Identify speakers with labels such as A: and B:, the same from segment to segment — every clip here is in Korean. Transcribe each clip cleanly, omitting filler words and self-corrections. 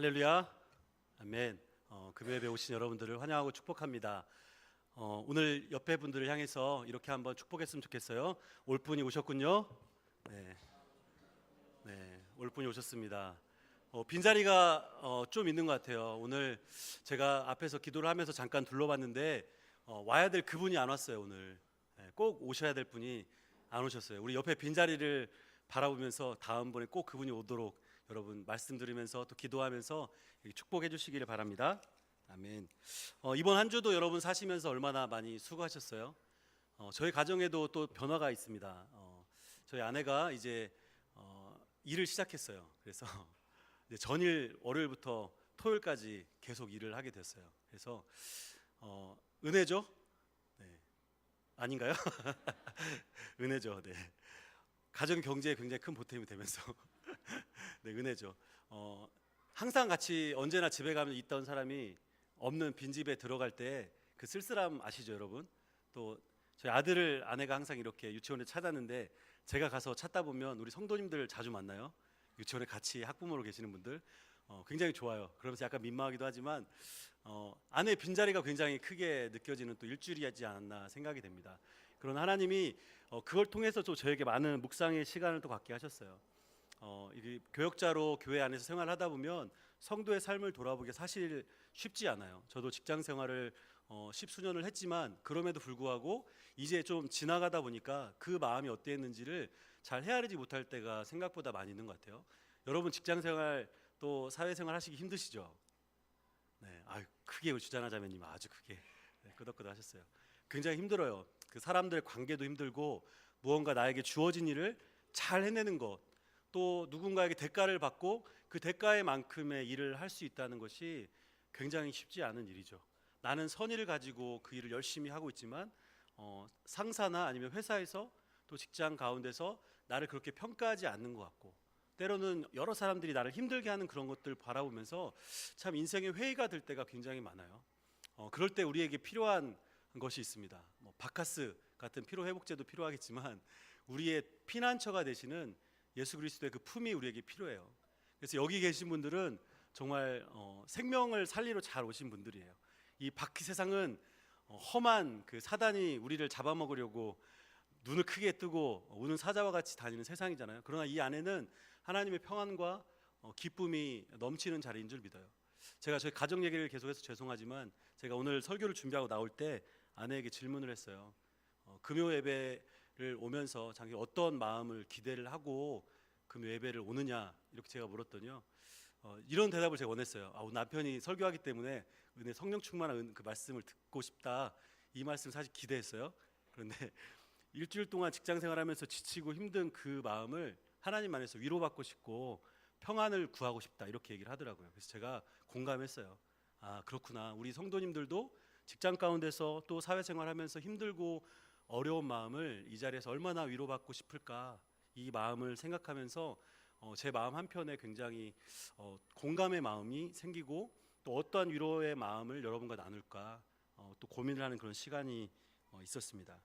A: 할렐루야, 아멘. 금요일에 오신 여러분들을 환영하고 축복합니다. 오늘 옆에 분들을 향해서 이렇게 한번 축복했으면 좋겠어요. 올 분이 오셨군요. 네, 올 분이 오셨습니다. 빈자리가 좀 있는 것 같아요. 오늘 제가 앞에서 기도를 하면서 잠깐 둘러봤는데 와야 될 그분이 안 왔어요. 오늘 꼭 오셔야 될 분이 안 오셨어요. 우리 옆에 빈자리를 바라보면서 다음번에 꼭 그분이 오도록 여러분 말씀 들으면서 또 기도하면서 축복해 주시기를 바랍니다. 아멘. 이번 한 주도 여러분 사시면서 얼마나 많이 수고하셨어요. 저희 가정에도 또 변화가 있습니다. 저희 아내가 이제 일을 시작했어요. 그래서 이제 전일 월요일부터 토요일까지 계속 일을 하게 됐어요. 그래서 은혜죠? 네. 아닌가요? 은혜죠. 네. 가정 경제에 굉장히 큰 보탬이 되면서 네, 은혜죠. 항상 같이 언제나 집에 가면 있던 사람이 없는 빈집에 들어갈 때 그 쓸쓸함 아시죠, 여러분? 또 저희 아들을 아내가 항상 이렇게 유치원에 찾았는데 제가 가서 찾다 보면 우리 성도님들 자주 만나요. 유치원에 같이 학부모로 계시는 분들 굉장히 좋아요. 그러면서 약간 민망하기도 하지만 아내의 빈자리가 굉장히 크게 느껴지는 또 일주일이지 않았나 생각이 됩니다. 그러나 하나님이 그걸 통해서 또 저에게 많은 묵상의 시간을 또 갖게 하셨어요. 이 교역자로 교회 안에서 생활하다 보면 성도의 삶을 돌아보기 사실 쉽지 않아요. 저도 직장 생활을 십수년을 했지만 그럼에도 불구하고 이제 좀 지나가다 보니까 그 마음이 어땠는지를 잘 헤아리지 못할 때가 생각보다 많이 있는 것 같아요. 여러분 직장 생활 또 사회 생활 하시기 힘드시죠? 네, 크게 주자나자매님 아주 크게 끄덕끄덕 하셨어요. 굉장히 힘들어요. 그 사람들의 관계도 힘들고 무언가 나에게 주어진 일을 잘 해내는 것, 또 누군가에게 대가를 받고 그 대가의 만큼의 일을 할 수 있다는 것이 굉장히 쉽지 않은 일이죠. 나는 선의를 가지고 그 일을 열심히 하고 있지만 상사나 아니면 회사에서 또 직장 가운데서 나를 그렇게 평가하지 않는 것 같고 때로는 여러 사람들이 나를 힘들게 하는 그런 것들 바라보면서 참 인생의 회의가 될 때가 굉장히 많아요. 그럴 때 우리에게 필요한 것이 있습니다. 바카스 같은 피로회복제도 필요하겠지만 우리의 피난처가 되시는 예수 그리스도의 그 품이 우리에게 필요해요. 그래서 여기 계신 분들은 정말 생명을 살리러 잘 오신 분들이에요. 이 바퀴 세상은 험한 그 사단이 우리를 잡아먹으려고 눈을 크게 뜨고 우는 사자와 같이 다니는 세상이잖아요. 그러나 이 안에는 하나님의 평안과 기쁨이 넘치는 자리인 줄 믿어요. 제가 저희 가정 얘기를 계속해서 죄송하지만 제가 오늘 설교를 준비하고 나올 때 아내에게 질문을 했어요. 금요 예배를 오면서 자기 어떤 마음을 기대를 하고 금요 예배를 오느냐 이렇게 제가 물었더니요. 이런 대답을 제가 원했어요. 우리 남편이 설교하기 때문에 은혜 성령 충만한 그 말씀을 듣고 싶다. 이 말씀 사실 기대했어요. 그런데 일주일 동안 직장 생활하면서 지치고 힘든 그 마음을 하나님 안에서 위로받고 싶고 평안을 구하고 싶다 이렇게 얘기를 하더라고요. 그래서 제가 공감했어요. 그렇구나. 우리 성도님들도 직장 가운데서 또 사회생활하면서 힘들고 어려운 마음을 이 자리에서 얼마나 위로받고 싶을까 이 마음을 생각하면서 제 마음 한편에 굉장히 공감의 마음이 생기고 또 어떠한 위로의 마음을 여러분과 나눌까 또 고민을 하는 그런 시간이 있었습니다.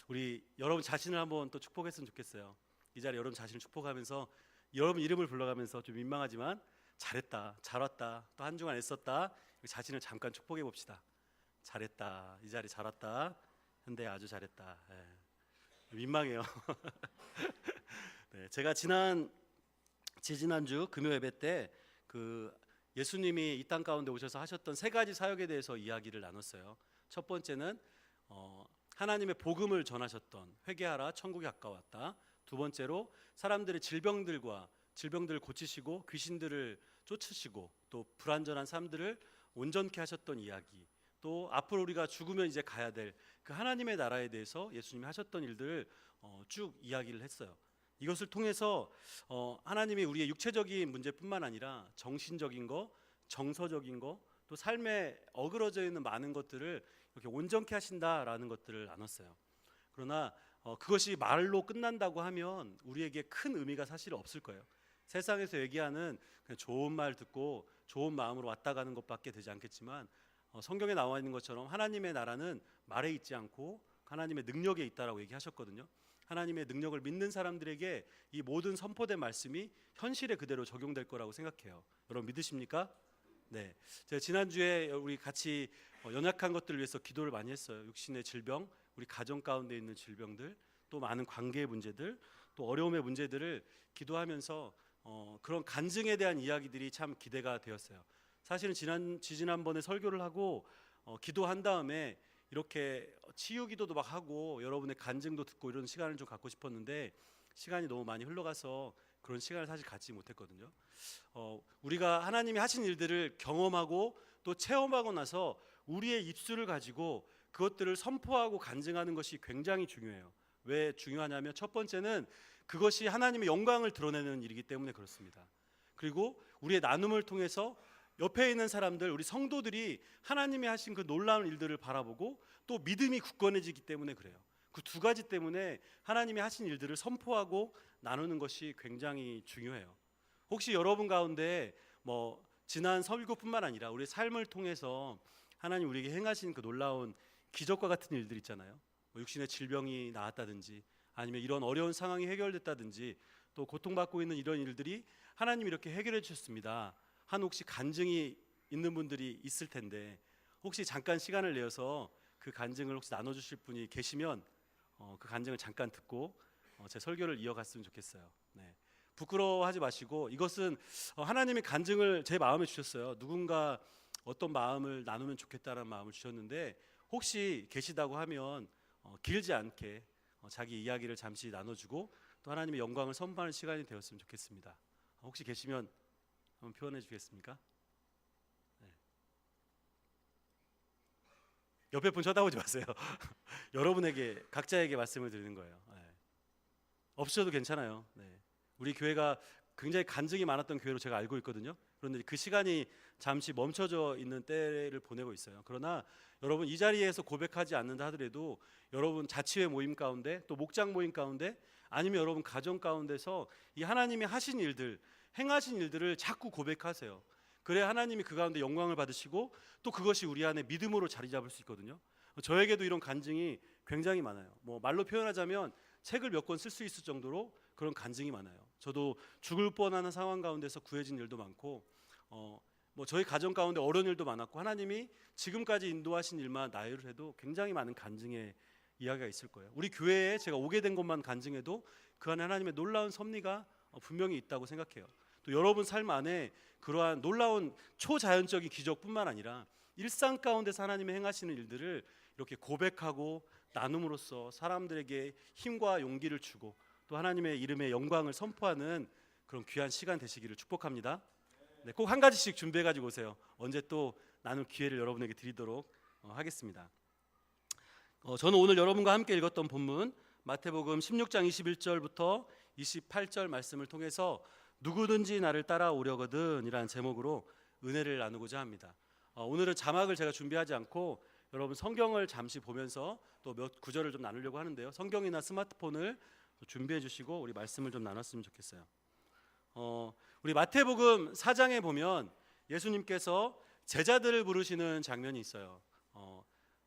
A: 우리 여러분 자신을 한번 또 축복했으면 좋겠어요. 이 자리에 여러분 자신을 축복하면서 여러분 이름을 불러가면서 좀 민망하지만 잘했다, 잘 왔다, 또 한 주간 애썼다 자신을 잠깐 축복해 봅시다. 잘했다, 이 자리 잘 왔다, 현대 아주 잘했다. 민망해요. 네, 제가 지지난주 금요 예배 때 그 예수님이 이 땅 가운데 오셔서 하셨던 세 가지 사역에 대해서 이야기를 나눴어요. 첫 번째는 하나님의 복음을 전하셨던 회개하라 천국이 가까웠다. 두 번째로 사람들의 질병들을 고치시고 귀신들을 쫓으시고 또 불완전한 삶들을 온전케 하셨던 이야기, 또 앞으로 우리가 죽으면 이제 가야 될 그 하나님의 나라에 대해서 예수님이 하셨던 일들을 쭉 이야기를 했어요. 이것을 통해서 하나님이 우리의 육체적인 문제뿐만 아니라 정신적인 거, 정서적인 거, 또 삶에 어그러져 있는 많은 것들을 이렇게 온전케 하신다라는 것들을 나눴어요. 그러나 그것이 말로 끝난다고 하면 우리에게 큰 의미가 사실 없을 거예요. 세상에서 얘기하는 그냥 좋은 말 듣고 좋은 마음으로 왔다 가는 것밖에 되지 않겠지만 성경에 나와 있는 것처럼 하나님의 나라는 말에 있지 않고 하나님의 능력에 있다라고 얘기하셨거든요. 하나님의 능력을 믿는 사람들에게 이 모든 선포된 말씀이 현실에 그대로 적용될 거라고 생각해요. 여러분 믿으십니까? 네. 제가 지난주에 우리 같이 연약한 것들을 위해서 기도를 많이 했어요. 육신의 질병, 우리 가정 가운데 있는 질병들, 또 많은 관계의 문제들, 또 어려움의 문제들을 기도하면서 그런 간증에 대한 이야기들이 참 기대가 되었어요. 사실은 지난번에 설교를 하고 기도한 다음에 이렇게 치유 기도도 막 하고 여러분의 간증도 듣고 이런 시간을 좀 갖고 싶었는데 시간이 너무 많이 흘러가서 그런 시간을 사실 갖지 못했거든요. 우리가 하나님이 하신 일들을 경험하고 또 체험하고 나서 우리의 입술을 가지고 그것들을 선포하고 간증하는 것이 굉장히 중요해요. 왜 중요하냐면 첫 번째는 그것이 하나님의 영광을 드러내는 일이기 때문에 그렇습니다. 그리고 우리의 나눔을 통해서 옆에 있는 사람들, 우리 성도들이 하나님이 하신 그 놀라운 일들을 바라보고 또 믿음이 굳건해지기 때문에 그래요. 그 두 가지 때문에 하나님이 하신 일들을 선포하고 나누는 것이 굉장히 중요해요. 혹시 여러분 가운데 지난 설교뿐만 아니라 우리 삶을 통해서 하나님 우리에게 행하신 그 놀라운 기적과 같은 일들 있잖아요. 육신의 질병이 나았다든지 아니면 이런 어려운 상황이 해결됐다든지 또 고통받고 있는 이런 일들이 하나님이 이렇게 해결해 주셨습니다. 한 혹시 간증이 있는 분들이 있을 텐데 혹시 잠깐 시간을 내어서 그 간증을 혹시 나눠주실 분이 계시면 그 간증을 잠깐 듣고 제 설교를 이어갔으면 좋겠어요. 네. 부끄러워하지 마시고 이것은 하나님이 간증을 제 마음에 주셨어요. 누군가 어떤 마음을 나누면 좋겠다는 마음을 주셨는데 혹시 계시다고 하면 길지 않게 자기 이야기를 잠시 나눠주고 또 하나님의 영광을 선포하는 시간이 되었으면 좋겠습니다. 혹시 계시면 한번 표현해 주겠습니까? 네. 옆에 분 쳐다보지 마세요. 여러분에게 각자에게 말씀을 드리는 거예요. 네. 없으셔도 괜찮아요. 네. 우리 교회가 굉장히 간증이 많았던 교회로 제가 알고 있거든요. 그런데 그 시간이 잠시 멈춰져 있는 때를 보내고 있어요. 그러나 여러분 이 자리에서 고백하지 않는다 하더라도 여러분 자치회 모임 가운데 또 목장 모임 가운데 아니면 여러분 가정 가운데서 이 하나님이 하신 일들, 행하신 일들을 자꾸 고백하세요. 그래야 하나님이 그 가운데 영광을 받으시고 또 그것이 우리 안에 믿음으로 자리 잡을 수 있거든요. 저에게도 이런 간증이 굉장히 많아요. 말로 표현하자면 책을 몇 권 쓸 수 있을 정도로 그런 간증이 많아요. 저도 죽을 뻔하는 상황 가운데서 구해진 일도 많고 저희 가정 가운데 어려운 일도 많았고 하나님이 지금까지 인도하신 일만 나열을 해도 굉장히 많은 간증의 이야기가 있을 거예요. 우리 교회에 제가 오게 된 것만 간증해도 그 안에 하나님의 놀라운 섭리가 분명히 있다고 생각해요. 또 여러분 삶 안에 그러한 놀라운 초자연적인 기적뿐만 아니라 일상 가운데서 하나님의 행하시는 일들을 이렇게 고백하고 나눔으로써 사람들에게 힘과 용기를 주고 또 하나님의 이름의 영광을 선포하는 그런 귀한 시간 되시기를 축복합니다. 네, 꼭 한 가지씩 준비해 가지고 오세요. 언제 또 나눌 기회를 여러분에게 드리도록 하겠습니다. 저는 오늘 여러분과 함께 읽었던 본문 마태복음 16장 21절부터 28절 말씀을 통해서 누구든지 나를 따라오려거든 이라는 제목으로 은혜를 나누고자 합니다. 오늘은 자막을 제가 준비하지 않고 여러분 성경을 잠시 보면서 또 몇 구절을 좀 나누려고 하는데요. 성경이나 스마트폰을 준비해 주시고 우리 말씀을 좀 나눴으면 좋겠어요. 우리 마태복음 4장에 보면 예수님께서 제자들을 부르시는 장면이 있어요.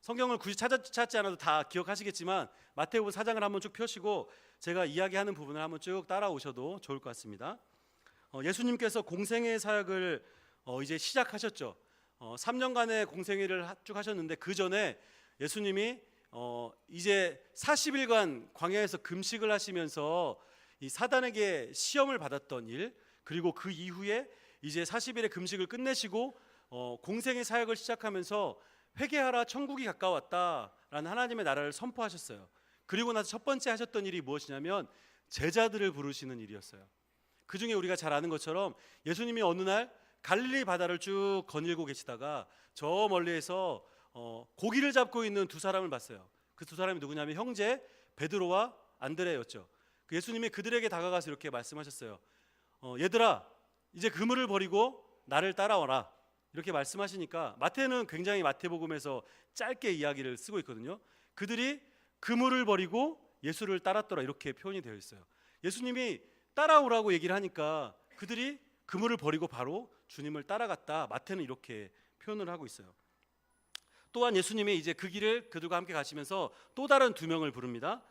A: 성경을 굳이 찾지 않아도 다 기억하시겠지만 마태복음 4장을 한번 쭉 펴시고 제가 이야기하는 부분을 한번 쭉 따라오셔도 좋을 것 같습니다. 예수님께서 공생애 사역을 이제 시작하셨죠. 3년간의 공생애를 쭉 하셨는데 그 전에 예수님이 이제 40일간 광야에서 금식을 하시면서 이 사단에게 시험을 받았던 일, 그리고 그 이후에 이제 40일의 금식을 끝내시고 공생의 사역을 시작하면서 회개하라 천국이 가까웠다라는 하나님의 나라를 선포하셨어요. 그리고 나서 첫 번째 하셨던 일이 무엇이냐면 제자들을 부르시는 일이었어요. 그 중에 우리가 잘 아는 것처럼 예수님이 어느 날 갈릴리 바다를 쭉 거닐고 계시다가 저 멀리에서 고기를 잡고 있는 두 사람을 봤어요. 그 두 사람이 누구냐면 형제 베드로와 안드레였죠. 예수님이 그들에게 다가가서 이렇게 말씀하셨어요. 얘들아 이제 그물을 버리고 나를 따라와라 이렇게 말씀하시니까 마태는 굉장히 마태복음에서 짧게 이야기를 쓰고 있거든요. 그들이 그물을 버리고 예수를 따랐더라 이렇게 표현이 되어 있어요. 예수님이 따라오라고 얘기를 하니까 그들이 그물을 버리고 바로 주님을 따라갔다. 마태는 이렇게 표현을 하고 있어요. 또한 예수님이 이제 그 길을 그들과 함께 가시면서 또 다른 두 명을 부릅니다.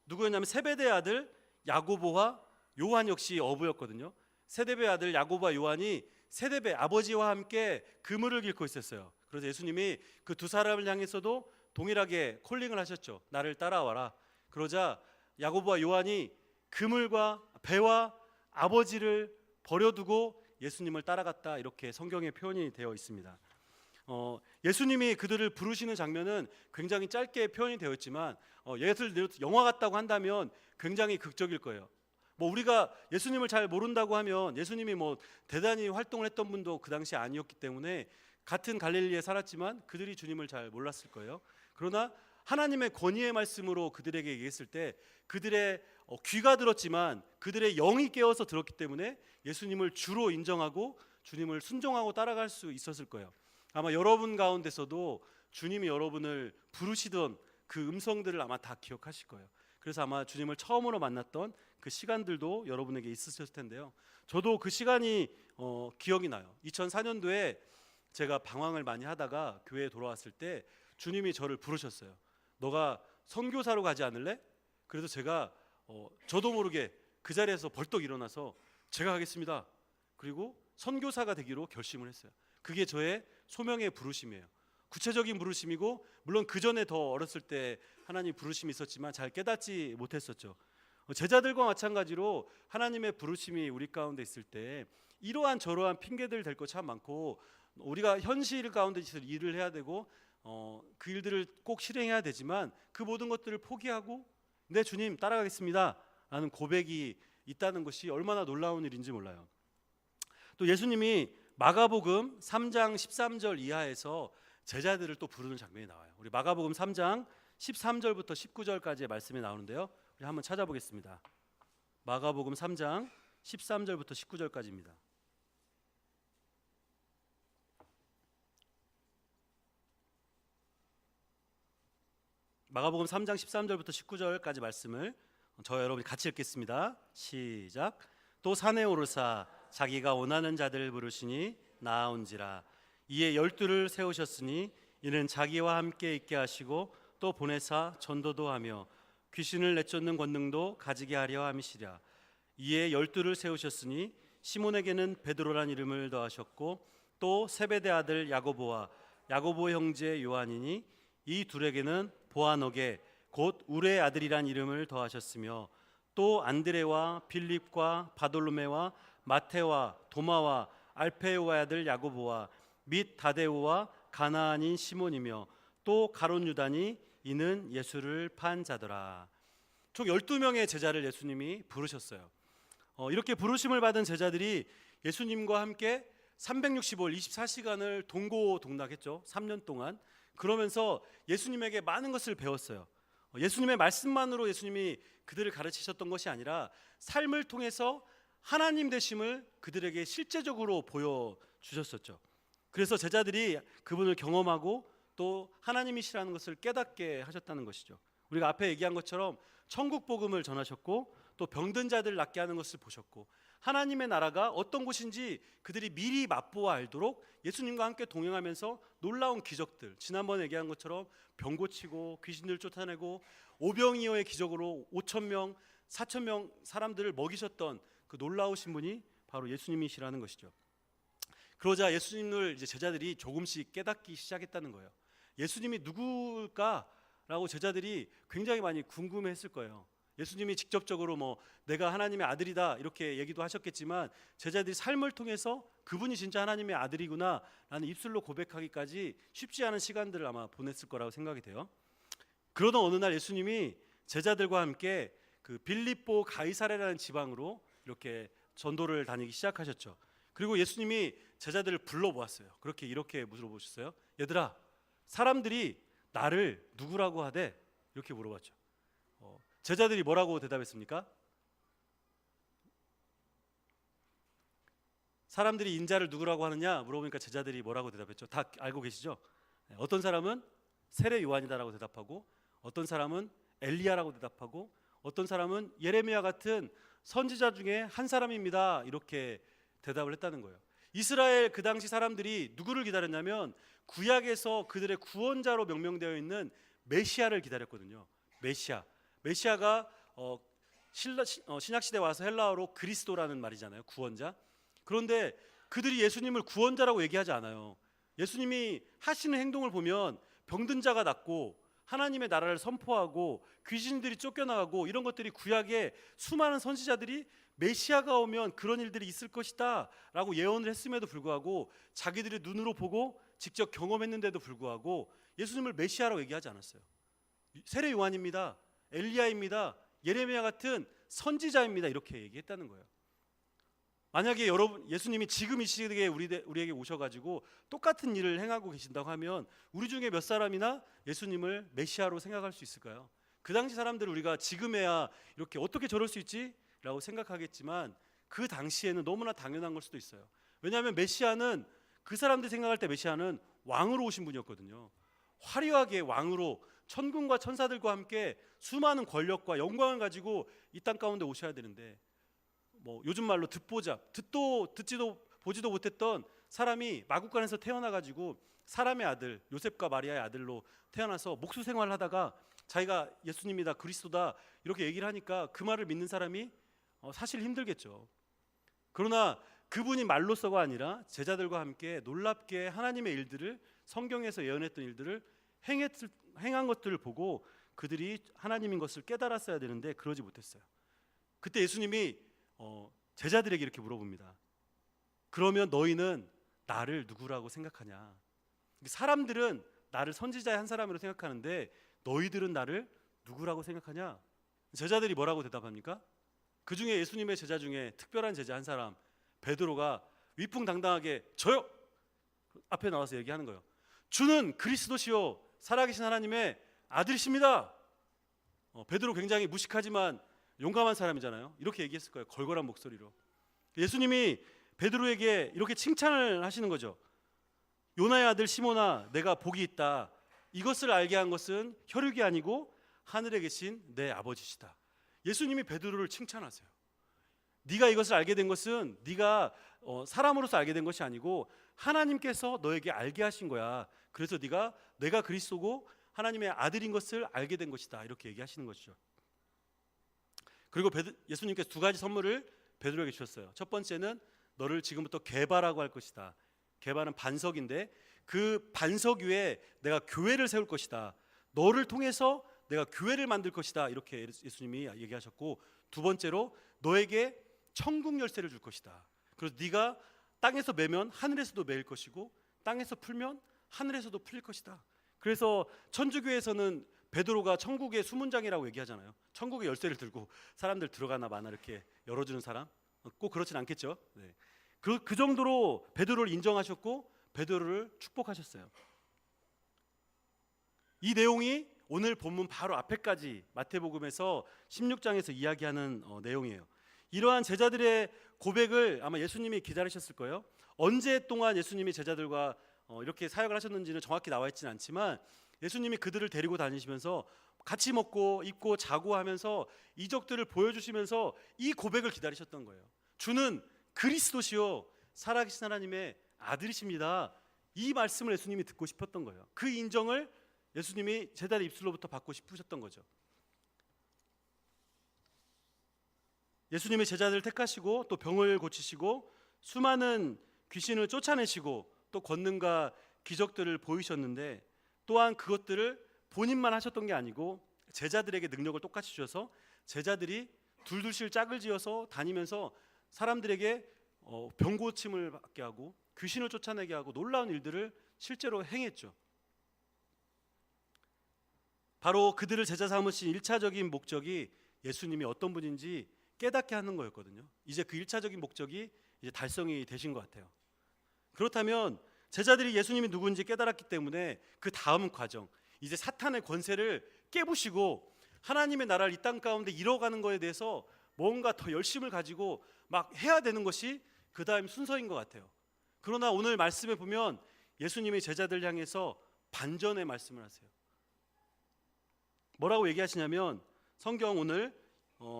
A: 누구였냐면 세베대의 아들 야고보와 요한 역시 어부였거든요. 세베대의 아들 야고보와 요한이 세베대 아버지와 함께 그물을 깃고 있었어요. 그래서 예수님이 그 두 사람을 향해서도 동일하게 콜링을 하셨죠. 나를 따라와라. 그러자 야고보와 요한이 그물과 배와 아버지를 버려두고 예수님을 따라갔다, 이렇게 성경에 표현이 되어 있습니다. 예수님이 그들을 부르시는 장면은 굉장히 짧게 표현이 되어 있지만 예를 들어 영화 같다고 한다면 굉장히 극적일 거예요. 뭐 우리가 예수님을 잘 모른다고 하면, 예수님이 뭐 대단히 활동을 했던 분도 그 당시 아니었기 때문에 같은 갈릴리에 살았지만 그들이 주님을 잘 몰랐을 거예요. 그러나 하나님의 권위의 말씀으로 그들에게 얘기했을 때 그들의 귀가 들었지만 그들의 영이 깨어서 들었기 때문에 예수님을 주로 인정하고 주님을 순종하고 따라갈 수 있었을 거예요. 아마 여러분 가운데서도 주님이 여러분을 부르시던 그 음성들을 아마 다 기억하실 거예요. 그래서 아마 주님을 처음으로 만났던 그 시간들도 여러분에게 있으셨을 텐데요. 저도 그 시간이 기억이 나요. 2004년도에 제가 방황을 많이 하다가 교회에 돌아왔을 때 주님이 저를 부르셨어요. 너가 선교사로 가지 않을래? 그래서 제가 저도 모르게 그 자리에서 벌떡 일어나서 제가 하겠습니다. 그리고 선교사가 되기로 결심을 했어요. 그게 저의 소명의 부르심이에요. 구체적인 부르심이고, 물론 그 전에 더 어렸을 때 하나님 부르심이 있었지만 잘 깨닫지 못했었죠. 제자들과 마찬가지로 하나님의 부르심이 우리 가운데 있을 때 이러한 저러한 핑계들 될 거 참 많고, 우리가 현실 가운데 일을 해야 되고 그 일들을 꼭 실행해야 되지만 그 모든 것들을 포기하고 네 주님 따라가겠습니다 라는 고백이 있다는 것이 얼마나 놀라운 일인지 몰라요. 또 예수님이 마가복음 3장 13절 이하에서 제자들을 또 부르는 장면이 나와요. 우리 마가복음 3장 13절부터 19절까지의 말씀이 나오는데요, 우리 한번 찾아보겠습니다. 마가복음 3장 13절부터 19절까지입니다. 마가복음 3장 13절부터 19절까지 말씀을 저와 여러분이 같이 읽겠습니다. 시작. 또 산에 오르사 자기가 원하는 자들을 부르시니 나아온지라. 이에 12를 세우셨으니 이는 자기와 함께 있게 하시고 또 보내사 전도도 하며 귀신을 내쫓는 권능도 가지게 하려 함이시라. 이에 12를 세우셨으니 시몬에게는 베드로란 이름을 더하셨고 또 세베대 아들 야고보와 야고보 형제 요한이니 이 둘에게는 보아너게 곧 우레의 아들이란 이름을 더하셨으며 또 안드레와 빌립과 바돌로메와 마테와 도마와 알페오의 아들 야고보와 및 다데오와 가나안인 시몬이며 또 가룟 유다니 이는 예수를 판 자더라. 총 12명의 제자를 예수님이 부르셨어요. 이렇게 부르심을 받은 제자들이 예수님과 함께 365일 24시간을 동고동락했죠. 3년 동안. 그러면서 예수님에게 많은 것을 배웠어요. 예수님의 말씀만으로 예수님이 그들을 가르치셨던 것이 아니라 삶을 통해서 하나님 되심을 그들에게 실제적으로 보여주셨었죠. 그래서 제자들이 그분을 경험하고 또 하나님이시라는 것을 깨닫게 하셨다는 것이죠. 우리가 앞에 얘기한 것처럼 천국 복음을 전하셨고 또 병든 자들 낫게 하는 것을 보셨고 하나님의 나라가 어떤 곳인지 그들이 미리 맛보아 알도록 예수님과 함께 동행하면서 놀라운 기적들, 지난번에 얘기한 것처럼 병 고치고 귀신들 쫓아내고 오병이어의 기적으로 5,000명, 4,000명 사람들을 먹이셨던 그 놀라우신 분이 바로 예수님이시라는 것이죠. 그러자 예수님을 이제 제자들이 조금씩 깨닫기 시작했다는 거예요. 예수님이 누굴까라고 제자들이 굉장히 많이 궁금해했을 거예요. 예수님이 직접적으로 뭐 내가 하나님의 아들이다 이렇게 얘기도 하셨겠지만 제자들이 삶을 통해서 그분이 진짜 하나님의 아들이구나 라는 입술로 고백하기까지 쉽지 않은 시간들을 아마 보냈을 거라고 생각이 돼요. 그러던 어느 날 예수님이 제자들과 함께 그 빌립보 가이사랴라는 지방으로 이렇게 전도를 다니기 시작하셨죠. 그리고 예수님이 제자들을 불러보았어요. 이렇게 물어보셨어요. 얘들아, 사람들이 나를 누구라고 하대? 이렇게 물어봤죠. 제자들이 뭐라고 대답했습니까? 사람들이 인자를 누구라고 하느냐 물어보니까 제자들이 뭐라고 대답했죠? 다 알고 계시죠? 어떤 사람은 세례 요한이다라고 대답하고, 어떤 사람은 엘리야라고 대답하고, 어떤 사람은 예레미야 같은 선지자 중에 한 사람입니다 이렇게 대답을 했다는 거예요. 이스라엘 그 당시 사람들이 누구를 기다렸냐면 구약에서 그들의 구원자로 명명되어 있는 메시아를 기다렸거든요. 메시아가 신약 시대 와서 헬라어로 그리스도라는 말이잖아요. 구원자. 그런데 그들이 예수님을 구원자라고 얘기하지 않아요. 예수님이 하시는 행동을 보면 병든 자가 낫고 하나님의 나라를 선포하고 귀신들이 쫓겨나가고 이런 것들이 구약에 수많은 선지자들이 메시아가 오면 그런 일들이 있을 것이다 라고 예언을 했음에도 불구하고 자기들이 눈으로 보고 직접 경험했는데도 불구하고 예수님을 메시아라고 얘기하지 않았어요. 세례 요한입니다, 엘리야입니다, 예레미야 같은 선지자입니다 이렇게 얘기했다는 거예요. 만약에 여러분 예수님이 지금 이 시대에 우리에게 오셔가지고 똑같은 일을 행하고 계신다고 하면 우리 중에 몇 사람이나 예수님을 메시아로 생각할 수 있을까요? 그 당시 사람들은 우리가 지금에야 이렇게 어떻게 저럴 수 있지? 라고 생각하겠지만 그 당시에는 너무나 당연한 걸 수도 있어요. 왜냐하면 메시아는 그 사람들이 생각할 때 메시아는 왕으로 오신 분이었거든요. 화려하게 왕으로 천군과 천사들과 함께 수많은 권력과 영광을 가지고 이 땅 가운데 오셔야 되는데 요즘 말로 듣지도 보지도 못했던 사람이 마구간에서 태어나가지고 사람의 아들 요셉과 마리아의 아들로 태어나서 목수 생활을 하다가 자기가 예수님이다 그리스도다 이렇게 얘기를 하니까 그 말을 믿는 사람이 사실 힘들겠죠. 그러나 그분이 말로서가 아니라 제자들과 함께 놀랍게 하나님의 일들을 성경에서 예언했던 일들을 행한 것들을 보고 그들이 하나님인 것을 깨달았어야 되는데 그러지 못했어요. 그때 예수님이 제자들에게 이렇게 물어봅니다. 그러면 너희는 나를 누구라고 생각하냐? 사람들은 나를 선지자의 한 사람으로 생각하는데 너희들은 나를 누구라고 생각하냐? 제자들이 뭐라고 대답합니까? 그 중에 예수님의 제자 중에 특별한 제자 한 사람 베드로가 위풍당당하게 저요! 앞에 나와서 얘기하는 거예요. 주는 그리스도시요 살아계신 하나님의 아들이십니다. 베드로 굉장히 무식하지만 용감한 사람이잖아요. 이렇게 얘기했을 거예요. 걸걸한 목소리로. 예수님이 베드로에게 이렇게 칭찬을 하시는 거죠. 요나의 아들 시몬아 내가 복이 있다. 이것을 알게 한 것은 혈육이 아니고 하늘에 계신 내 아버지시다. 예수님이 베드로를 칭찬하세요. 네가 이것을 알게 된 것은 네가 사람으로서 알게 된 것이 아니고 하나님께서 너에게 알게 하신 거야. 그래서 내가 그리스도고 하나님의 아들인 것을 알게 된 것이다. 이렇게 얘기하시는 것이죠. 그리고 예수님께서 두 가지 선물을 베드로에게 주셨어요. 첫 번째는 너를 지금부터 게바라고 할 것이다. 게바는 반석인데 그 반석 위에 내가 교회를 세울 것이다. 너를 통해서 내가 교회를 만들 것이다. 이렇게 예수님이 얘기하셨고 두 번째로 너에게 천국 열쇠를 줄 것이다. 그래서 네가 땅에서 매면 하늘에서도 매일 것이고 땅에서 풀면 하늘에서도 풀릴 것이다. 그래서 천주교에서는 베드로가 천국의 수문장이라고 얘기하잖아요. 천국의 열쇠를 들고 사람들 들어가나 마나 이렇게 열어주는 사람? 꼭 그렇진 않겠죠. 네. 그 정도로 베드로를 인정하셨고 베드로를 축복하셨어요. 이 내용이 오늘 본문 바로 앞에까지 마태복음에서 16장에서 이야기하는 내용이에요. 이러한 제자들의 고백을 아마 예수님이 기다리셨을 거예요. 언제 동안 예수님이 제자들과 이렇게 사역을 하셨는지는 정확히 나와 있지는 않지만 예수님이 그들을 데리고 다니시면서 같이 먹고 입고 자고 하면서 이적들을 보여주시면서 이 고백을 기다리셨던 거예요. 주는 그리스도시요 살아계신 하나님의 아들이십니다. 이 말씀을 예수님이 듣고 싶었던 거예요. 그 인정을 예수님이 제자들의 입술로부터 받고 싶으셨던 거죠. 예수님이 제자들을 택하시고 또 병을 고치시고 수많은 귀신을 쫓아내시고 또 권능과 기적들을 보이셨는데 또한 그것들을 본인만 하셨던 게 아니고 제자들에게 능력을 똑같이 주셔서 제자들이 둘둘씩 짝을 지어서 다니면서 사람들에게 병 고침을 받게 하고 귀신을 쫓아내게 하고 놀라운 일들을 실제로 행했죠. 바로 그들을 제자 삼으신 1차적인 목적이 예수님이 어떤 분인지 깨닫게 하는 거였거든요. 이제 그 1차적인 목적이 이제 달성이 되신 것 같아요. 그렇다면 제자들이 예수님이 누구인지 깨달았기 때문에 그 다음 과정, 이제 사탄의 권세를 깨부시고 하나님의 나라를 이 땅 가운데 이뤄가는 것에 대해서 뭔가 더 열심을 가지고 막 해야 되는 것이 그 다음 순서인 것 같아요. 그러나 오늘 말씀에 보면 예수님이 제자들 향해서 반전의 말씀을 하세요. 뭐라고 얘기하시냐면 성경 오늘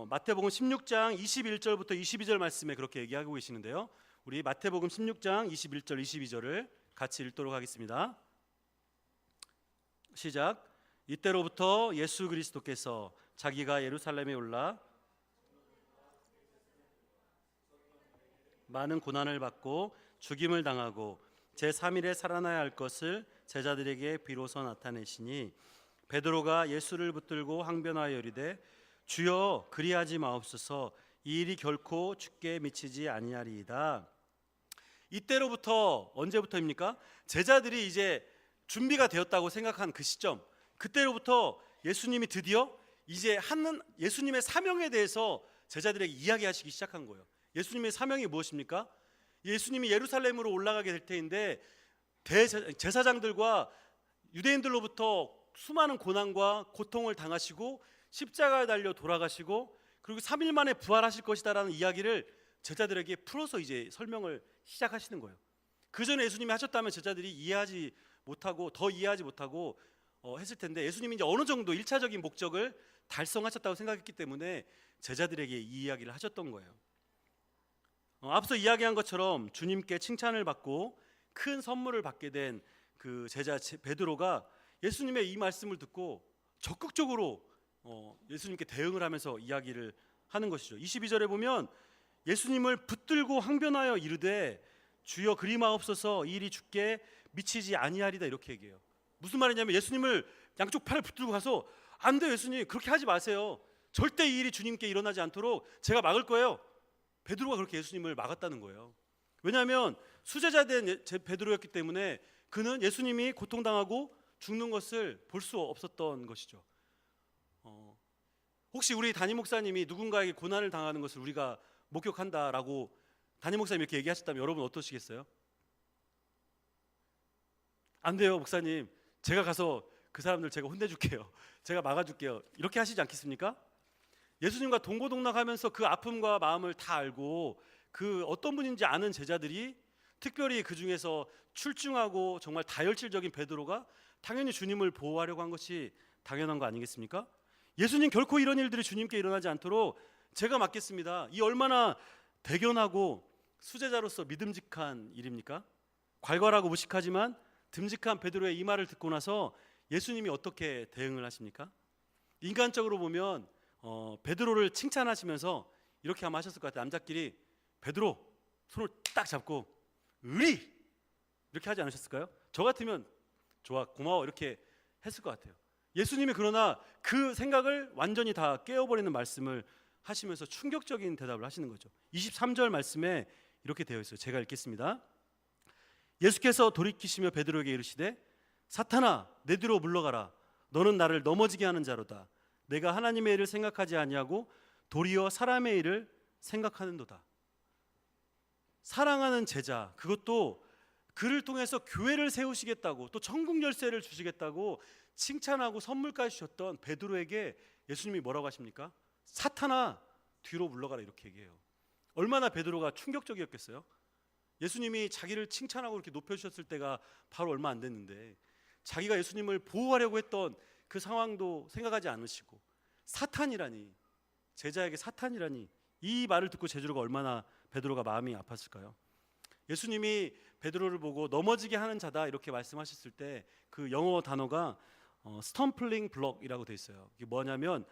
A: 마태복음 16장 21절부터 22절 말씀에 그렇게 얘기하고 계시는데요. 우리 마태복음 16장 21절 22절을 같이 읽도록 하겠습니다. 시작. 이때로부터 예수 그리스도께서 자기가 예루살렘에 올라 많은 고난을 받고 죽임을 당하고 제3일에 살아나야 할 것을 제자들에게 비로소 나타내시니 베드로가 예수를 붙들고 항변하여 이르되 주여 그리하지 마옵소서 이 일이 결코 주께 미치지 아니하리이다. 이때로부터 언제부터입니까? 제자들이 이제 준비가 되었다고 생각한 그 시점, 그때로부터 예수님이 드디어 이제 하는 예수님의 사명에 대해서 제자들에게 이야기하시기 시작한 거예요. 예수님의 사명이 무엇입니까? 예수님이 예루살렘으로 올라가게 될 때인데 제사장들과 유대인들로부터 수많은 고난과 고통을 당하시고 십자가에 달려 돌아가시고 그리고 3일 만에 부활하실 것이다라는 이야기를 제자들에게 풀어서 이제 설명을 시작하시는 거예요. 그 전에 예수님이 하셨다면 제자들이 더 이해하지 못하고 했을 텐데 예수님이 이제 어느 정도 1차적인 목적을 달성하셨다고 생각했기 때문에 제자들에게 이 이야기를 하셨던 거예요. 앞서 이야기한 것처럼 주님께 칭찬을 받고 큰 선물을 받게 된 그 제자 베드로가 예수님의 이 말씀을 듣고 적극적으로 예수님께 대응을 하면서 이야기를 하는 것이죠. 22절에 보면 예수님을 붙들고 항변하여 이르되 주여 그리마옵소서 이 일이 주께 미치지 아니하리다 이렇게 얘기해요. 무슨 말이냐면 예수님을 양쪽 팔을 붙들고 가서 안 돼요 예수님 그렇게 하지 마세요. 절대 이 일이 주님께 일어나지 않도록 제가 막을 거예요. 베드로가 그렇게 예수님을 막았다는 거예요. 왜냐하면 수제자된 베드로였기 때문에 그는 예수님이 고통당하고 죽는 것을 볼 수 없었던 것이죠. 혹시 우리 담임 목사님이 누군가에게 고난을 당하는 것을 우리가 목격한다라고 담임 목사님 이렇게 얘기하셨다면 여러분 어떠시겠어요? 안 돼요 목사님 제가 가서 그 사람들 제가 혼내줄게요. 제가 막아줄게요. 이렇게 하시지 않겠습니까? 예수님과 동고동락하면서 그 아픔과 마음을 다 알고 그 어떤 분인지 아는 제자들이 특별히 그 중에서 출중하고 정말 다혈질적인 베드로가 당연히 주님을 보호하려고 한 것이 당연한 거 아니겠습니까? 예수님 결코 이런 일들이 주님께 일어나지 않도록 제가 맡겠습니다. 이 얼마나 대견하고 수제자로서 믿음직한 일입니까? 괄괄하고 무식하지만 듬직한 베드로의 이 말을 듣고 나서 예수님이 어떻게 대응을 하십니까? 인간적으로 보면 베드로를 칭찬하시면서 이렇게 아마 하셨을 것 같아요. 남자끼리 베드로 손을 딱 잡고 의리 이렇게 하지 않으셨을까요? 저 같으면 좋아 고마워 이렇게 했을 것 같아요. 예수님이 그러나 그 생각을 완전히 다 깨어버리는 말씀을 하시면서 충격적인 대답을 하시는 거죠. 23절 말씀에 이렇게 되어 있어요. 제가 읽겠습니다. 예수께서 돌이키시며 베드로에게 이르시되 사탄아 내 뒤로 물러가라 너는 나를 넘어지게 하는 자로다 내가 하나님의 일을 생각하지 아니하고 도리어 사람의 일을 생각하는도다. 사랑하는 제자 그것도 그를 통해서 교회를 세우시겠다고 또 천국 열쇠를 주시겠다고 칭찬하고 선물까지 주셨던 베드로에게 예수님이 뭐라고 하십니까? 사탄아 뒤로 물러가라 이렇게 얘기해요. 얼마나 베드로가 충격적이었겠어요? 예수님이 자기를 칭찬하고 이렇게 높여주셨을 때가 바로 얼마 안 됐는데 자기가 예수님을 보호하려고 했던 그 상황도 생각하지 않으시고 사탄이라니 제자에게 사탄이라니 이 말을 듣고 제자가 얼마나 베드로가 마음이 아팠을까요? 예수님이 베드로를 보고 넘어지게 하는 자다 이렇게 말씀하셨을 때 그 영어 단어가 스텀플링 블럭이라고 돼 있어요. 이게 뭐냐면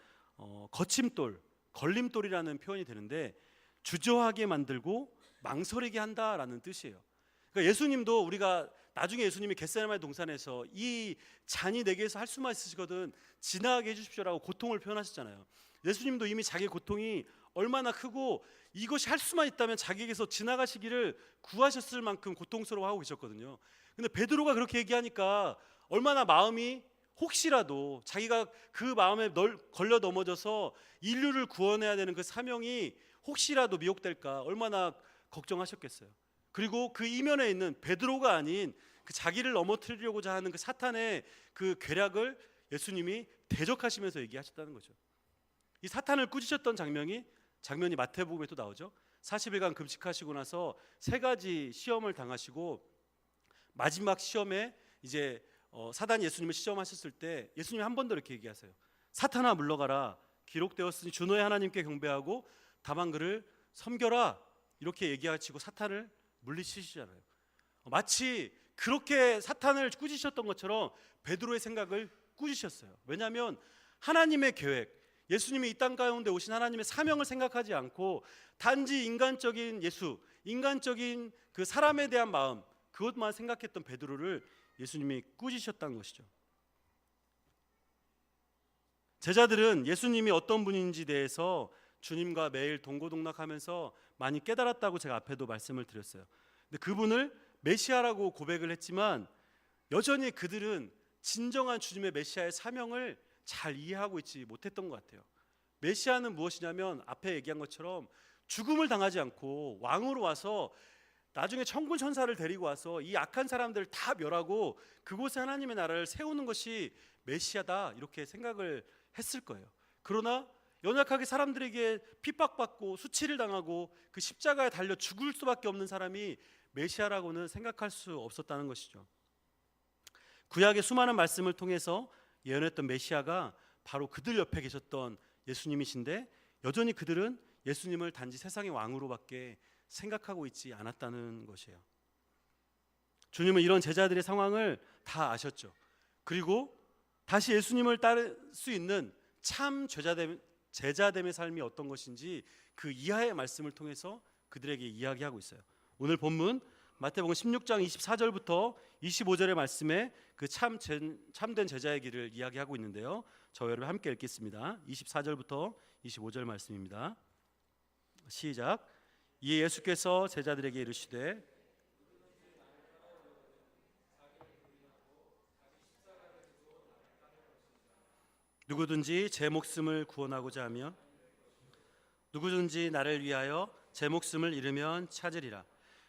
A: 거침돌, 걸림돌이라는 표현이 되는데 주저하게 만들고 망설이게 한다라는 뜻이에요. 그러니까 예수님도 우리가 나중에 예수님이 겟세마네 동산에서 이 잔이 내게서 할 수만 있으시거든 지나가게 해주십시오라고 고통을 표현하셨잖아요. 예수님도 이미 자기의 고통이 얼마나 크고 이것이 할 수만 있다면 자기에게서 지나가시기를 구하셨을 만큼 고통스러워하고 계셨거든요. 근데 베드로가 그렇게 얘기하니까 얼마나 마음이 혹시라도 자기가 그 마음에 걸려 넘어져서 인류를 구원해야 되는 그 사명이 혹시라도 미혹될까 얼마나 걱정하셨겠어요. 그리고 그 이면에 있는 베드로가 아닌 그 자기를 넘어뜨리려고자 하는 그 사탄의 그 괴략을 예수님이 대적하시면서 얘기하셨다는 거죠. 이 사탄을 꾸짖으셨던 장면이 마태복음에 또 나오죠. 40일간 금식하시고 나서 3가지 시험을 당하시고 마지막 시험에 이제 사단이 예수님을 시험하셨을 때 예수님이 한 번 더 이렇게 얘기하세요. 사탄아 물러가라 기록되었으니 주 너의 하나님께 경배하고 다만 그를 섬겨라 이렇게 얘기하시고 사탄을 물리치시잖아요. 마치 그렇게 사탄을 꾸짖으셨던 것처럼 베드로의 생각을 꾸짖으셨어요. 왜냐하면 하나님의 계획 예수님이 이 땅 가운데 오신 하나님의 사명을 생각하지 않고 단지 인간적인 예수, 인간적인 그 사람에 대한 마음, 그것만 생각했던 베드로를 예수님이 꾸짖으셨다는 것이죠. 제자들은 예수님이 어떤 분인지 대해서 주님과 매일 동고동락하면서 많이 깨달았다고 제가 앞에도 말씀을 드렸어요. 근데 그분을 메시아라고 고백을 했지만 여전히 그들은 진정한 주님의 메시아의 사명을 잘 이해하고 있지 못했던 것 같아요. 메시아는 무엇이냐면 앞에 얘기한 것처럼 죽음을 당하지 않고 왕으로 와서 나중에 천군 천사를 데리고 와서 이 악한 사람들을 다 멸하고 그곳에 하나님의 나라를 세우는 것이 메시아다, 이렇게 생각을 했을 거예요. 그러나 연약하게 사람들에게 핍박받고 수치를 당하고 그 십자가에 달려 죽을 수밖에 없는 사람이 메시아라고는 생각할 수 없었다는 것이죠. 구약의 수많은 말씀을 통해서 예언했던 메시아가 바로 그들 옆에 계셨던 예수님이신데 여전히 그들은 예수님을 단지 세상의 왕으로밖에 생각하고 있지 않았다는 것이에요. 주님은 이런 제자들의 상황을 다 아셨죠. 그리고 다시 예수님을 따를 수 있는 참 제자됨의 삶이 어떤 것인지 그 이하의 말씀을 통해서 그들에게 이야기하고 있어요. 오늘 본문 마태복음 16장 24절부터 25절의 말씀에 그 참된 제자의 길을 이야기하고 있는데요. 저 여러분 함께 읽겠습니다. 24절부터 25절 말씀입니다. 시작. 이에 예수께서 제자들에게 이르시되 누구든지 제 목숨을 구원하고자 하면 누구든지 나를 위하여 제 목숨을 잃으면 찾으리라.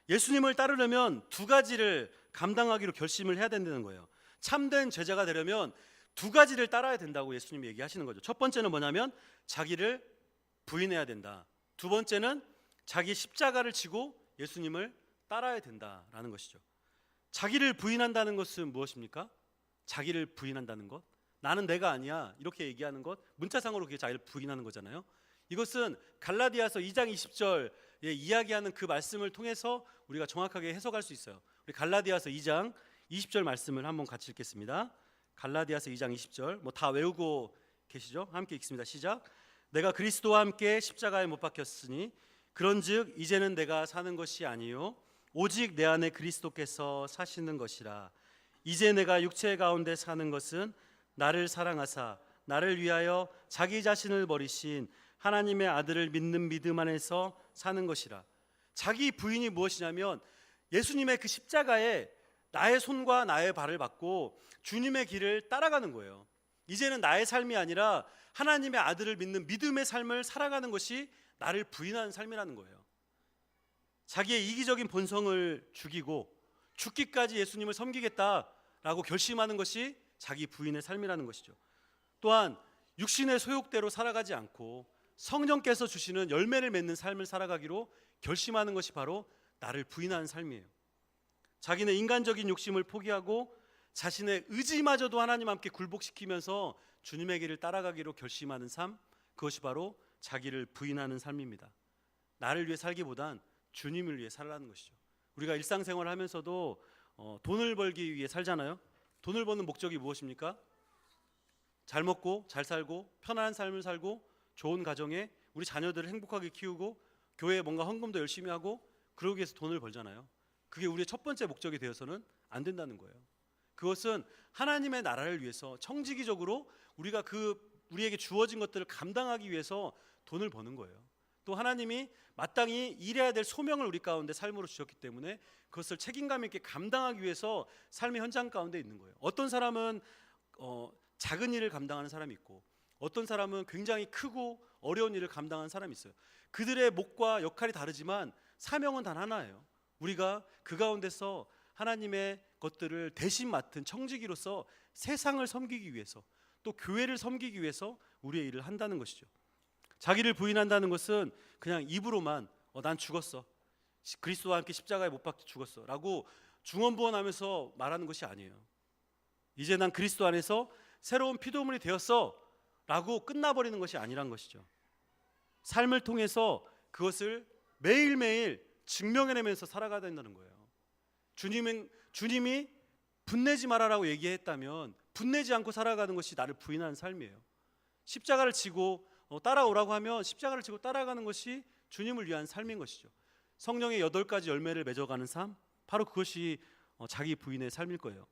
A: 예수님을 따르려면 두 가지를 감당하기로 결심을 해야 된다는 거예요. 참된 제자가 되려면 두 가지를 따라야 된다고 예수님이 얘기하시는 거죠. 첫 번째는 뭐냐면 자기를 부인해야 된다. 두 번째는 자기 십자가를 지고 예수님을 따라야 된다라는 것이죠. 자기를 부인한다는 것은 무엇입니까? 자기를 부인한다는 것, 나는 내가 아니야, 이렇게 얘기하는 것, 문자상으로 그게 자기를 부인하는 거잖아요. 이것은 갈라디아서 2장 20절에 이야기하는 그 말씀을 통해서 우리가 정확하게 해석할 수 있어요. 우리 갈라디아서 2장 20절 말씀을 한번 같이 읽겠습니다. 갈라디아서 2장 20절 뭐 다 외우고 계시죠? 함께 읽습니다. 시작. 내가 그리스도와 함께 십자가에 못 박혔으니 그런즉 이제는 내가 사는 것이 아니요 오직 내 안에 그리스도께서 사시는 것이라. 이제 내가 육체 가운데 사는 것은 나를 사랑하사 나를 위하여 자기 자신을 버리신 하나님의 아들을 믿는 믿음 안에서 사는 것이라. 자기 부인이 무엇이냐면 예수님의 그 십자가에 나의 손과 나의 발을 받고 주님의 길을 따라가는 거예요. 이제는 나의 삶이 아니라 하나님의 아들을 믿는 믿음의 삶을 살아가는 것이 나를 부인하는 삶이라는 거예요. 자기의 이기적인 본성을 죽이고 죽기까지 예수님을 섬기겠다라고 결심하는 것이 자기 부인의 삶이라는 것이죠. 또한 육신의 소욕대로 살아가지 않고 성령께서 주시는 열매를 맺는 삶을 살아가기로 결심하는 것이 바로 나를 부인하는 삶이에요. 자기는 인간적인 욕심을 포기하고 자신의 의지마저도 하나님 함께 굴복시키면서 주님의 길을 따라가기로 결심하는 삶, 그것이 바로 자기를 부인하는 삶입니다. 나를 위해 살기보단 주님을 위해 살라는 것이죠. 우리가 일상생활을 하면서도 돈을 벌기 위해 살잖아요. 돈을 버는 목적이 무엇입니까? 잘 먹고 잘 살고 편안한 삶을 살고 좋은 가정에 우리 자녀들을 행복하게 키우고 교회에 뭔가 헌금도 열심히 하고 그러기 위해서 돈을 벌잖아요. 그게 우리의 첫 번째 목적이 되어서는 안 된다는 거예요. 그것은 하나님의 나라를 위해서 청지기적으로 우리가 우리에게 주어진 것들을 감당하기 위해서 돈을 버는 거예요. 또 하나님이 마땅히 일해야 될 소명을 우리 가운데 삶으로 주셨기 때문에 그것을 책임감 있게 감당하기 위해서 삶의 현장 가운데 있는 거예요. 어떤 사람은 작은 일을 감당하는 사람이 있고 어떤 사람은 굉장히 크고 어려운 일을 감당하는 사람이 있어요. 그들의 목과 역할이 다르지만 사명은 단 하나예요. 우리가 그 가운데서 하나님의 것들을 대신 맡은 청지기로서 세상을 섬기기 위해서 또 교회를 섬기기 위해서 우리의 일을 한다는 것이죠. 자기를 부인한다는 것은 그냥 입으로만 난 죽었어, 그리스도와 함께 십자가에 못 박혀 죽었어 라고 중언부언하면서 말하는 것이 아니에요. 이제 난 그리스도 안에서 새로운 피조물이 되었어 라고 끝나버리는 것이 아니란 것이죠. 삶을 통해서 그것을 매일매일 증명해내면서 살아가야 된다는 거예요. 주님이 분내지 말아라고 얘기했다면 분내지 않고 살아가는 것이 나를 부인하는 삶이에요. 십자가를 지고 따라오라고 하면 십자가를 지고 따라가는 것이 주님을 위한 삶인 것이죠. 성령의 8가지 열매를 맺어가는 삶, 바로 그것이 자기 부인의 삶일 거예요.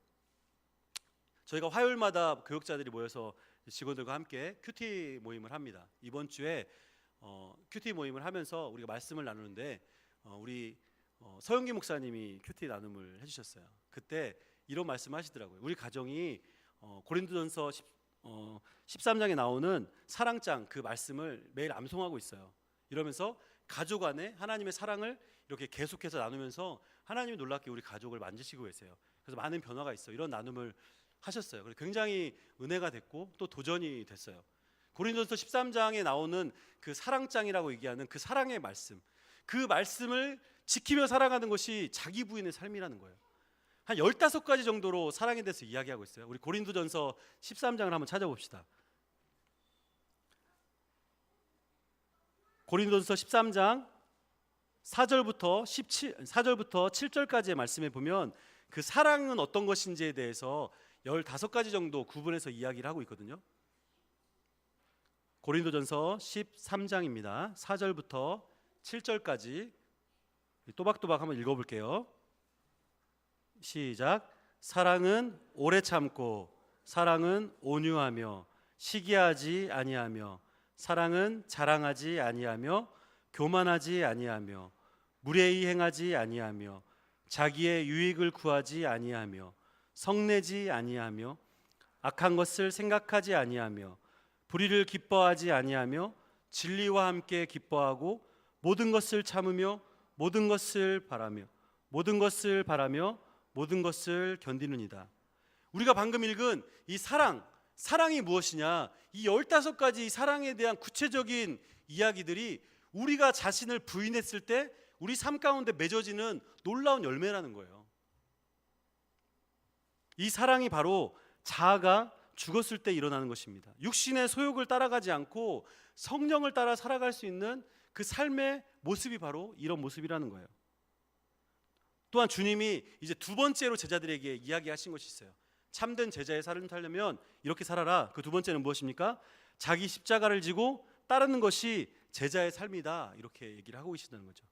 A: 저희가 화요일마다 교육자들이 모여서 직원들과 함께 큐티 모임을 합니다. 이번 주에 큐티 모임을 하면서 우리가 말씀을 나누는데 우리 서영기 목사님이 큐티 나눔을 해주셨어요. 그때 이런 말씀하시더라고요. 우리 가정이 고린도전서 13장에 나오는 사랑장 그 말씀을 매일 암송하고 있어요. 이러면서 가족 안에 하나님의 사랑을 이렇게 계속해서 나누면서 하나님이 놀랍게 우리 가족을 만지시고 계세요. 그래서 많은 변화가 있어요. 이런 나눔을 하셨어요. 그래서 굉장히 은혜가 됐고 또 도전이 됐어요. 고린도전서 13장에 나오는 그 사랑장이라고 얘기하는 그 사랑의 말씀, 그 말씀을 지키며 살아가는 것이 자기 부인의 삶이라는 거예요. 한 15가지 정도로 사랑에 대해서 이야기하고 있어요. 우리 고린도전서 13장을 한번 찾아봅시다. 고린도전서 13장 4절부터 7절까지의 말씀에 보면 그 사랑은 어떤 것인지에 대해서 15가지 정도 구분해서 이야기를 하고 있거든요. 고린도전서 13장입니다. 4절부터 7절까지 또박또박 한번 읽어볼게요. 시작. 사랑은 오래 참고, 사랑은 온유하며 시기하지 아니하며, 사랑은 자랑하지 아니하며 교만하지 아니하며 무례히 행하지 아니하며 자기의 유익을 구하지 아니하며 성내지 아니하며 악한 것을 생각하지 아니하며 불의를 기뻐하지 아니하며 진리와 함께 기뻐하고 모든 것을 참으며 모든 것을 바라며 모든 것을 견디느니라. 우리가 방금 읽은 이 사랑이 무엇이냐? 이 15가지 사랑에 대한 구체적인 이야기들이 우리가 자신을 부인했을 때 우리 삶 가운데 맺어지는 놀라운 열매라는 거예요. 이 사랑이 바로 자아가 죽었을 때 일어나는 것입니다. 육신의 소욕을 따라가지 않고 성령을 따라 살아갈 수 있는 그 삶의 모습이 바로 이런 모습이라는 거예요. 또한 주님이 이제 2번째로 제자들에게 이야기하신 것이 있어요. 참된 제자의 삶을 살려면 이렇게 살아라. 그 2번째는 무엇입니까? 자기 십자가를 지고 따르는 것이 제자의 삶이다. 이렇게 얘기를 하고 계시다는 거죠.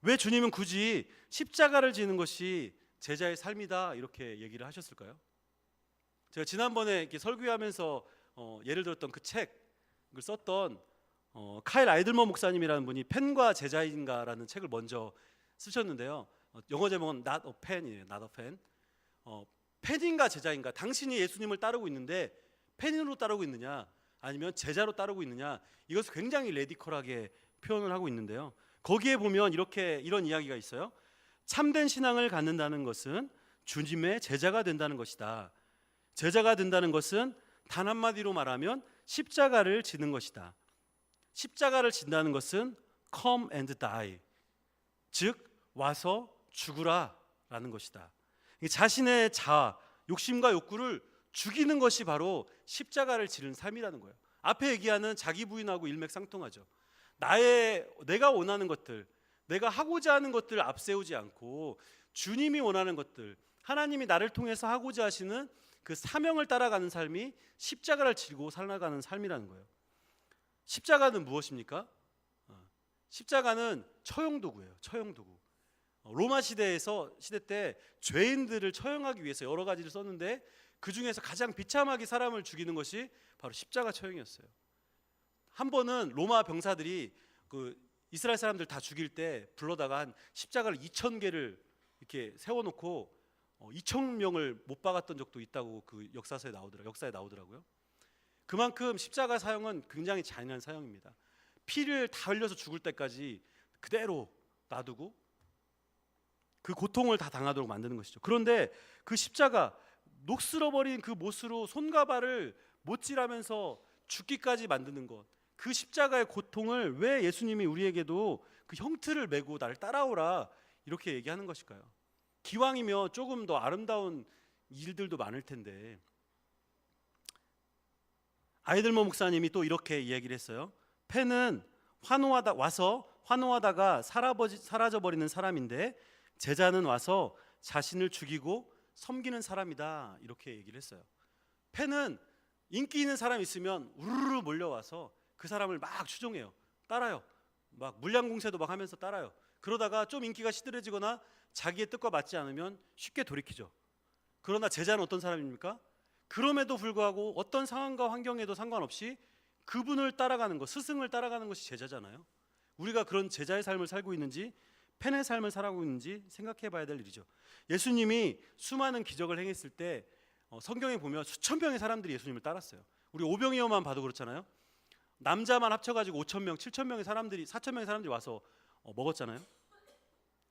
A: 왜 주님은 굳이 십자가를 지는 것이 제자의 삶이다 이렇게 얘기를 하셨을까요? 제가 지난번에 이렇게 설교하면서 예를 들었던 그 책을 썼던 카일 아이들먼 목사님이라는 분이 팬과 제자인가라는 책을 먼저 쓰셨는데요. 영어 제목은 Not a Fan이에요. Not a Fan. 팬인가 제자인가? 당신이 예수님을 따르고 있는데 팬으로 따르고 있느냐 아니면 제자로 따르고 있느냐, 이것을 굉장히 레디컬하게 표현을 하고 있는데요. 거기에 보면 이런 이야기가 있어요. 참된 신앙을 갖는다는 것은 주님의 제자가 된다는 것이다. 제자가 된다는 것은 단 한마디로 말하면 십자가를 지는 것이다. 십자가를 진다는 것은 come and die, 즉 와서 죽으라 라는 것이다. 자신의 자아, 욕심과 욕구를 죽이는 것이 바로 십자가를 지는 삶이라는 거예요. 앞에 얘기하는 자기 부인하고 일맥상통하죠. 내가 원하는 것들, 내가 하고자 하는 것들을 앞세우지 않고 주님이 원하는 것들, 하나님이 나를 통해서 하고자 하시는 그 사명을 따라가는 삶이 십자가를 지고 살아가는 삶이라는 거예요. 십자가는 무엇입니까? 십자가는 처형도구예요. 처형도구. 로마 시대 때 죄인들을 처형하기 위해서 여러 가지를 썼는데 그 중에서 가장 비참하게 사람을 죽이는 것이 바로 십자가 처형이었어요. 한 번은 로마 병사들이 그 이스라엘 사람들 다 죽일 때 불러다가 한 십자가를 2,000개를 이렇게 세워놓고 2,000명을 못 박았던 적도 있다고 그 역사에 나오더라고요. 그만큼 십자가 사형은 굉장히 잔인한 사형입니다. 피를 다 흘려서 죽을 때까지 그대로 놔두고 그 고통을 다 당하도록 만드는 것이죠. 그런데 그 십자가 녹슬어버린 그 못으로 손과 발을 못질하면서 죽기까지 만드는 것, 그 십자가의 고통을 왜 예수님이 우리에게도 그 형틀을 메고 나를 따라오라 이렇게 얘기하는 것일까요? 기왕이면 조금 더 아름다운 일들도 많을 텐데. 아이들먼 목사님이 또 이렇게 이야기를 했어요. 팬은 와서 환호하다가 사라져버리는 사람인데 제자는 와서 자신을 죽이고 섬기는 사람이다 이렇게 얘기를 했어요. 팬은 인기 있는 사람이 있으면 우르르 몰려와서 그 사람을 막 추종해요. 따라요. 막 물량공세도 막 하면서 따라요. 그러다가 좀 인기가 시들해지거나 자기의 뜻과 맞지 않으면 쉽게 돌이키죠. 그러나 제자는 어떤 사람입니까? 그럼에도 불구하고 어떤 상황과 환경에도 상관없이 그분을 따라가는 것, 스승을 따라가는 것이 제자잖아요. 우리가 그런 제자의 삶을 살고 있는지 팬의 삶을 살아가고 있는지 생각해 봐야 될 일이죠. 예수님이 수많은 기적을 행했을 때 성경에 보면 수천 명의 사람들이 예수님을 따랐어요. 우리 오병이어만 봐도 그렇잖아요. 남자만 합쳐가지고 5천 명, 7천 명의 사람들이 4천 명의 사람들이 와서 먹었잖아요.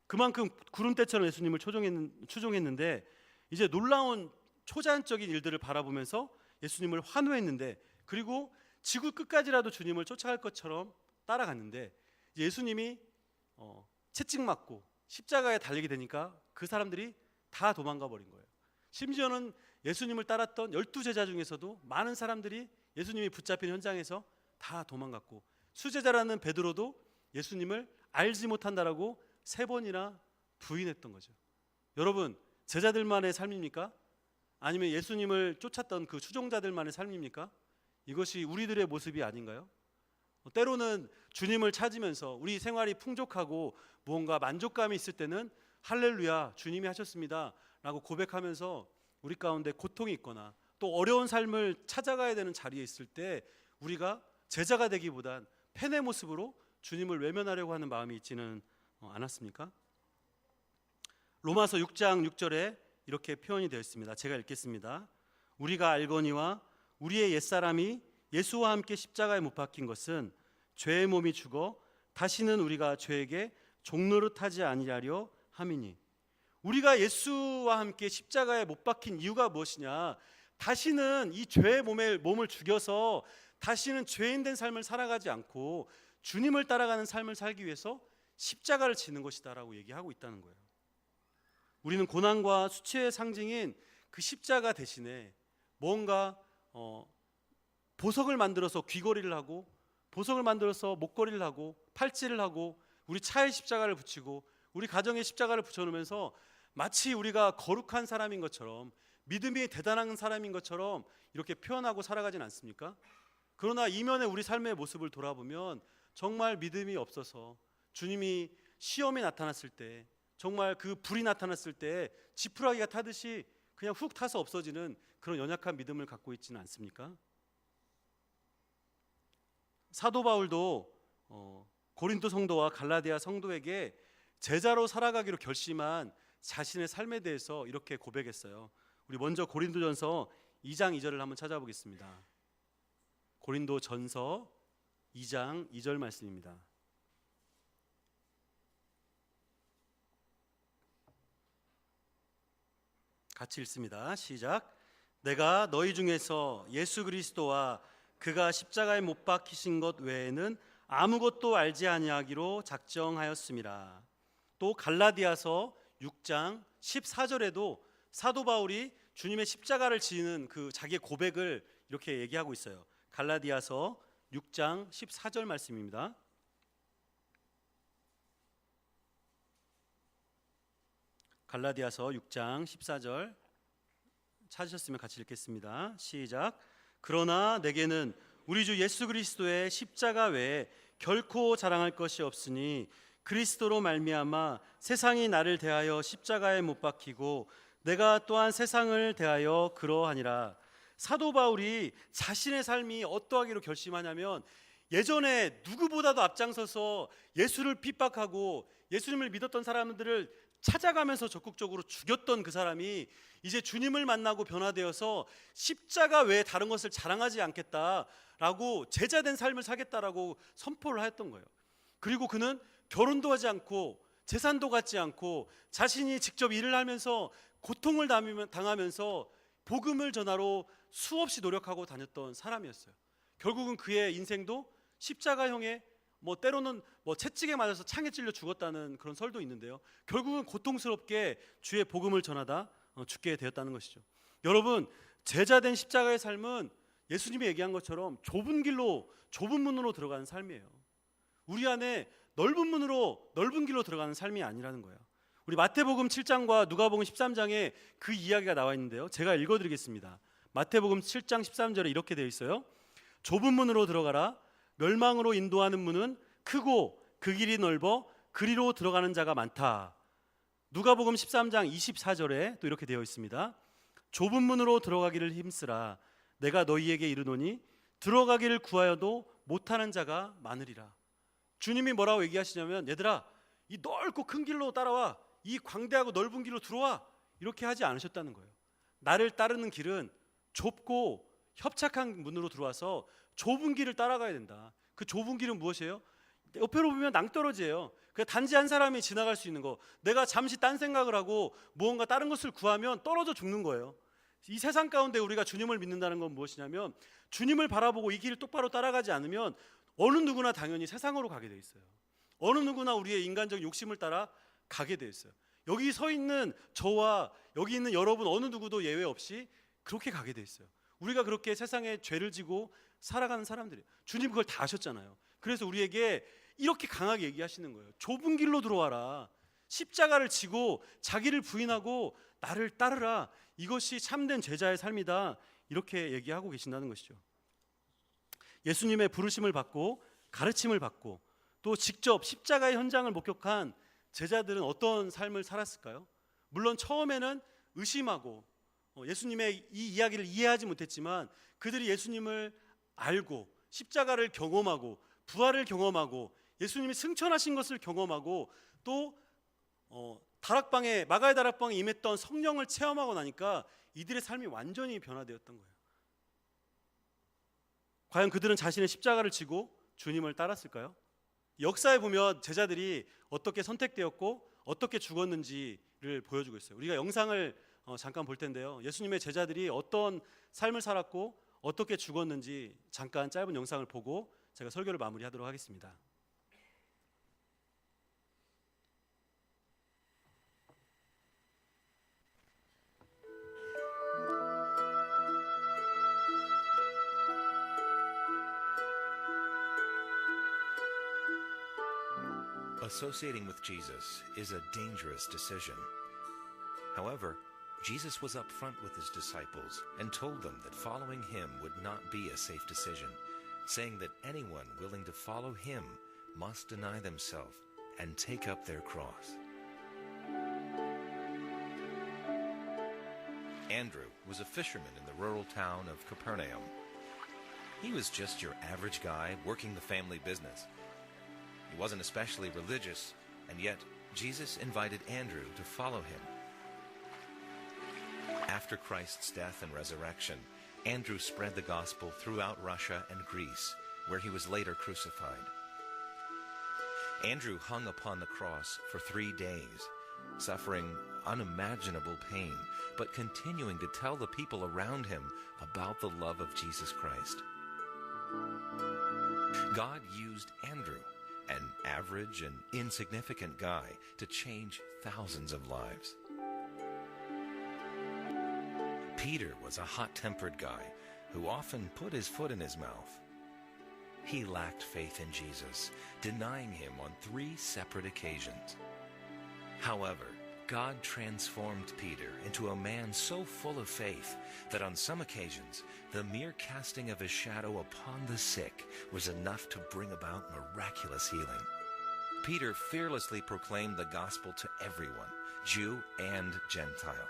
A: 그만큼 구름대처럼 예수님을 추종했는데 이제 놀라운 초자연적인 일들을 바라보면서 예수님을 환호했는데, 그리고 지구 끝까지라도 주님을 쫓아갈 것처럼 따라갔는데 예수님이 채찍 맞고 십자가에 달리게 되니까 그 사람들이 다 도망가 버린 거예요. 심지어는 예수님을 따랐던 12제자 중에서도 많은 사람들이 예수님이 붙잡힌 현장에서 다 도망갔고, 수제자라는 베드로도 예수님을 알지 못한다라고 3번이나 부인했던 거죠. 여러분, 제자들만의 삶입니까? 아니면 예수님을 쫓았던 그 추종자들만의 삶입니까? 이것이 우리들의 모습이 아닌가요? 때로는 주님을 찾으면서 우리 생활이 풍족하고 무언가 만족감이 있을 때는 할렐루야, 주님이 하셨습니다 라고 고백하면서 우리 가운데 고통이 있거나 또 어려운 삶을 찾아가야 되는 자리에 있을 때 우리가 제자가 되기보단 팬의 모습으로 주님을 외면하려고 하는 마음이 있지는 않았습니까? 로마서 6장 6절에 이렇게 표현이 되어 있습니다. 제가 읽겠습니다. 우리가 알거니와 우리의 옛사람이 예수와 함께 십자가에 못 박힌 것은 죄의 몸이 죽어 다시는 우리가 죄에게 종노릇하지 아니하려 함이니. 우리가 예수와 함께 십자가에 못 박힌 이유가 무엇이냐? 다시는 이 죄의 몸을 죽여서 다시는 죄인 된 삶을 살아가지 않고 주님을 따라가는 삶을 살기 위해서 십자가를 지는 것이다라고 얘기하고 있다는 거예요. 우리는 고난과 수치의 상징인 그 십자가 대신에 뭔가 보석을 만들어서 귀걸이를 하고, 보석을 만들어서 목걸이를 하고, 팔찌를 하고, 우리 차에 십자가를 붙이고, 우리 가정에 십자가를 붙여놓으면서 마치 우리가 거룩한 사람인 것처럼, 믿음이 대단한 사람인 것처럼 이렇게 표현하고 살아가진 않습니까? 그러나 이면에 우리 삶의 모습을 돌아보면 정말 믿음이 없어서 주님이 시험이 나타났을 때, 정말 그 불이 나타났을 때 지푸라기가 타듯이 그냥 훅 타서 없어지는 그런 연약한 믿음을 갖고 있지는 않습니까? 사도 바울도 고린도 성도와 갈라디아 성도에게 제자로 살아가기로 결심한 자신의 삶에 대해서 이렇게 고백했어요. 우리 먼저 고린도전서 2장 2절을 한번 찾아보겠습니다. 고린도전서 2장 2절 말씀입니다. 같이 읽습니다. 시작. 내가 너희 중에서 예수 그리스도와 그가 십자가에 못 박히신 것 외에는 아무것도 알지 아니하기로 작정하였음이라. 또 갈라디아서 6장 14절에도 사도 바울이 주님의 십자가를 지는 그 자기의 고백을 이렇게 얘기하고 있어요. 갈라디아서 6장 14절 말씀입니다. 갈라디아서 6장 14절 찾으셨으면 같이 읽겠습니다. 시작. 그러나 내게는 우리 주 예수 그리스도의 십자가 외에 결코 자랑할 것이 없으니 그리스도로 말미암아 세상이 나를 대하여 십자가에 못 박히고 내가 또한 세상을 대하여 그러하니라. 사도 바울이 자신의 삶이 어떠하기로 결심하냐면, 예전에 누구보다도 앞장서서 예수를 핍박하고 예수님을 믿었던 사람들을 찾아가면서 적극적으로 죽였던 그 사람이 이제 주님을 만나고 변화되어서 십자가 외에 다른 것을 자랑하지 않겠다라고 제자된 삶을 살겠다라고 선포를 하였던 거예요. 그리고 그는 결혼도 하지 않고 재산도 갖지 않고 자신이 직접 일을 하면서 고통을 당하면서 복음을 전하러 수없이 노력하고 다녔던 사람이었어요. 결국은 그의 인생도 십자가형의 때로는 채찍에 맞아서 창에 찔려 죽었다는 그런 설도 있는데요. 결국은 고통스럽게 주의 복음을 전하다 죽게 되었다는 것이죠. 여러분, 제자된 십자가의 삶은 예수님이 얘기한 것처럼 좁은 길로, 좁은 문으로 들어가는 삶이에요. 우리 안에 넓은 길로 들어가는 삶이 아니라는 거예요. 우리 마태복음 7장과 누가복음 13장에 그 이야기가 나와 있는데요. 제가 읽어드리겠습니다. 마태복음 7장 13절에 이렇게 되어 있어요. 좁은 문으로 들어가라. 멸망으로 인도하는 문은 크고 그 길이 넓어 그리로 들어가는 자가 많다. 누가복음 13장 24절에 또 이렇게 되어 있습니다. 좁은 문으로 들어가기를 힘쓰라. 내가 너희에게 이르노니 들어가기를 구하여도 못하는 자가 많으리라. 주님이 뭐라고 얘기하시냐면, 얘들아, 이 넓고 큰 길로 따라와, 이 광대하고 넓은 길로 들어와, 이렇게 하지 않으셨다는 거예요. 나를 따르는 길은 좁고 협착한 문으로 들어와서 좁은 길을 따라가야 된다. 그 좁은 길은 무엇이에요? 옆으로 보면 낭떠러지예요. 그 단지 한 사람이 지나갈 수 있는 거. 내가 잠시 딴 생각을 하고 무언가 다른 것을 구하면 떨어져 죽는 거예요. 이 세상 가운데 우리가 주님을 믿는다는 건 무엇이냐면, 주님을 바라보고 이 길을 똑바로 따라가지 않으면 어느 누구나 당연히 세상으로 가게 돼 있어요. 어느 누구나 우리의 인간적 욕심을 따라 가게 돼 있어요. 여기 서 있는 저와 여기 있는 여러분 어느 누구도 예외 없이 그렇게 가게 돼 있어요. 우리가 그렇게 세상에 죄를 지고 살아가는 사람들이에요. 주님 그걸 다 아셨잖아요. 그래서 우리에게 이렇게 강하게 얘기하시는 거예요. 좁은 길로 들어와라. 십자가를 지고 자기를 부인하고 나를 따르라. 이것이 참된 제자의 삶이다. 이렇게 얘기하고 계신다는 것이죠. 예수님의 부르심을 받고 가르침을 받고 또 직접 십자가의 현장을 목격한 제자들은 어떤 삶을 살았을까요? 물론 처음에는 의심하고 예수님의 이 이야기를 이해하지 못했지만, 그들이 예수님을 알고 십자가를 경험하고 부활을 경험하고 예수님이 승천하신 것을 경험하고 또 다락방에, 마가의 다락방에 임했던 성령을 체험하고 나니까 이들의 삶이 완전히 변화되었던 거예요. 과연 그들은 자신의 십자가를 지고 주님을 따랐을까요? 역사에 보면 제자들이 어떻게 선택되었고 어떻게 죽었는지를 보여주고 있어요. 우리가 영상을 잠깐 볼 텐데요. 예수님의 제자들이 어떤 삶을 살았고 어떻게 죽었는지 잠깐 짧은 영상을 보고 제가 설교를 마무리하도록 하겠습니다.
B: Associating with Jesus is a dangerous decision. However, Jesus was up front with his disciples and told them that following him would not be a safe decision, saying that anyone willing to follow him must deny themselves and take up their cross. Andrew was a fisherman in the rural town of Capernaum. He was just your average guy working the family business. He wasn't especially religious, and yet Jesus invited Andrew to follow him. After Christ's death and resurrection, Andrew spread the gospel throughout Russia and Greece, where he was later crucified. Andrew hung upon the cross for 3 days, suffering unimaginable pain, but continuing to tell the people around him about the love of Jesus Christ. God used Andrew, an average and insignificant guy, to change thousands of lives. Peter was a hot-tempered guy who often put his foot in his mouth. He lacked faith in Jesus, denying him on 3 separate occasions. However, God transformed Peter into a man so full of faith that on some occasions, the mere casting of his shadow upon the sick was enough to bring about miraculous healing. Peter fearlessly proclaimed the gospel to everyone, Jew and Gentile.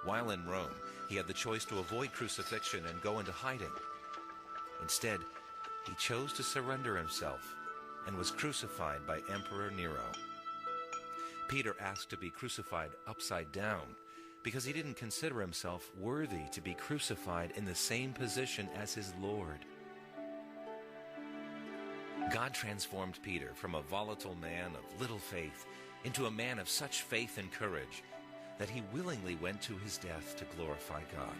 B: While in Rome, he had the choice to avoid crucifixion and go into hiding. Instead, he chose to surrender himself and was crucified by Emperor Nero. Peter asked to be crucified upside down because he didn't consider himself worthy to be crucified in the same position as his Lord. God transformed Peter from a volatile man of little faith into a man of such faith and courage that he willingly went to his death to glorify God.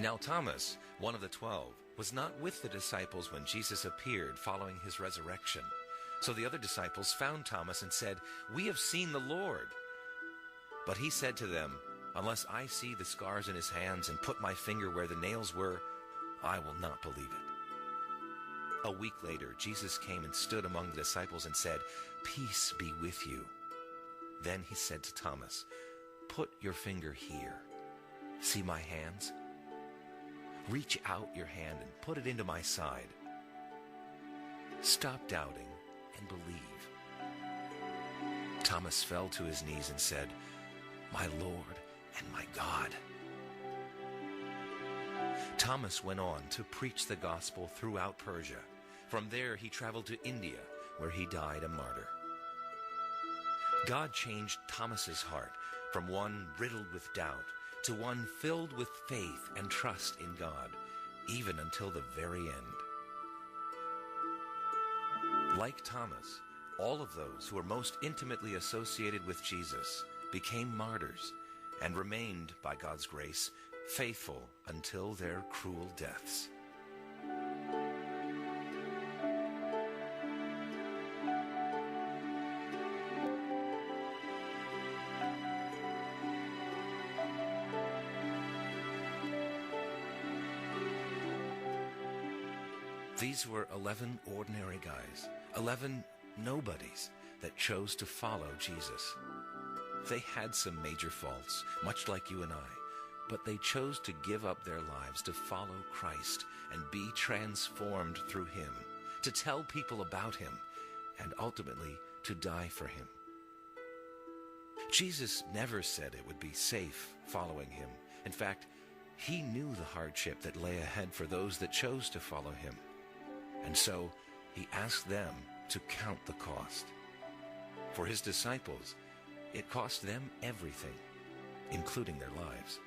B: Now Thomas, one of the 12, was not with the disciples when Jesus appeared following his resurrection. So the other disciples found Thomas and said, "We have seen the Lord." But he said to them, "Unless I see the scars in his hands and put my finger where the nails were, I will not believe it." A week later, Jesus came and stood among the disciples and said, "Peace be with you." Then he said to Thomas, "Put your finger here. See my hands? Reach out your hand and put it into my side. Stop doubting and believe." Thomas fell to his knees and said, "My Lord and my God." Thomas went on to preach the gospel throughout Persia. From there he traveled to India, where he died a martyr. God changed Thomas's heart from one riddled with doubt to one filled with faith and trust in God, even until the very end. Like Thomas, all of those who were most intimately associated with Jesus became martyrs and remained, by God's grace, faithful until their cruel deaths. These were 11 ordinary guys, 11 nobodies that chose to follow Jesus. They had some major faults, much like you and I, but they chose to give up their lives to follow Christ and be transformed through him, to tell people about him, and ultimately to die for him. Jesus never said it would be safe following him. In fact, he knew the hardship that lay ahead for those that chose to follow him. And so he asked them to count the cost. For his disciples, it cost them everything, including their lives.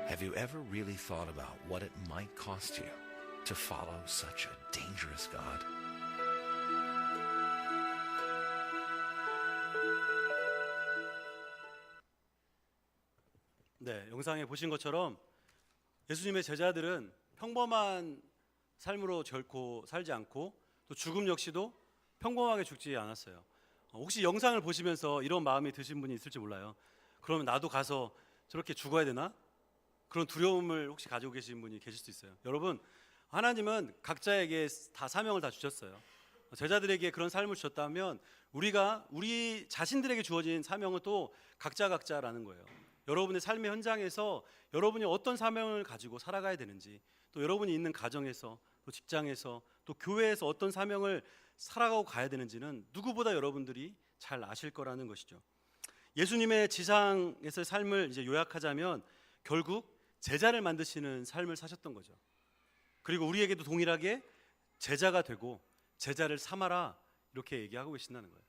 B: Have you ever really thought about what it might cost you to follow such a dangerous God?
A: 네, 영상에 보신 것처럼 예수님의 제자들은 평범한 삶으로 결코 살지 않고 또 죽음 역시도 평범하게 죽지 않았어요. 혹시 영상을 보시면서 이런 마음이 드신 분이 있을지 몰라요. 그러면 나도 가서 저렇게 죽어야 되나? 그런 두려움을 혹시 가지고 계신 분이 계실 수 있어요. 여러분, 하나님은 각자에게 다 사명을 다 주셨어요. 제자들에게 그런 삶을 주셨다면 우리 자신들에게 주어진 사명은 또 각자라는 거예요. 여러분의 삶의 현장에서 여러분이 어떤 사명을 가지고 살아가야 되는지, 또 여러분이 있는 가정에서, 또 직장에서, 또 교회에서 어떤 사명을 살아가고 가야 되는지는 누구보다 여러분들이 잘 아실 거라는 것이죠. 예수님의 지상에서의 삶을 이제 요약하자면 결국 제자를 만드시는 삶을 사셨던 거죠. 그리고 우리에게도 동일하게 제자가 되고 제자를 삼아라, 이렇게 얘기하고 계신다는 거예요.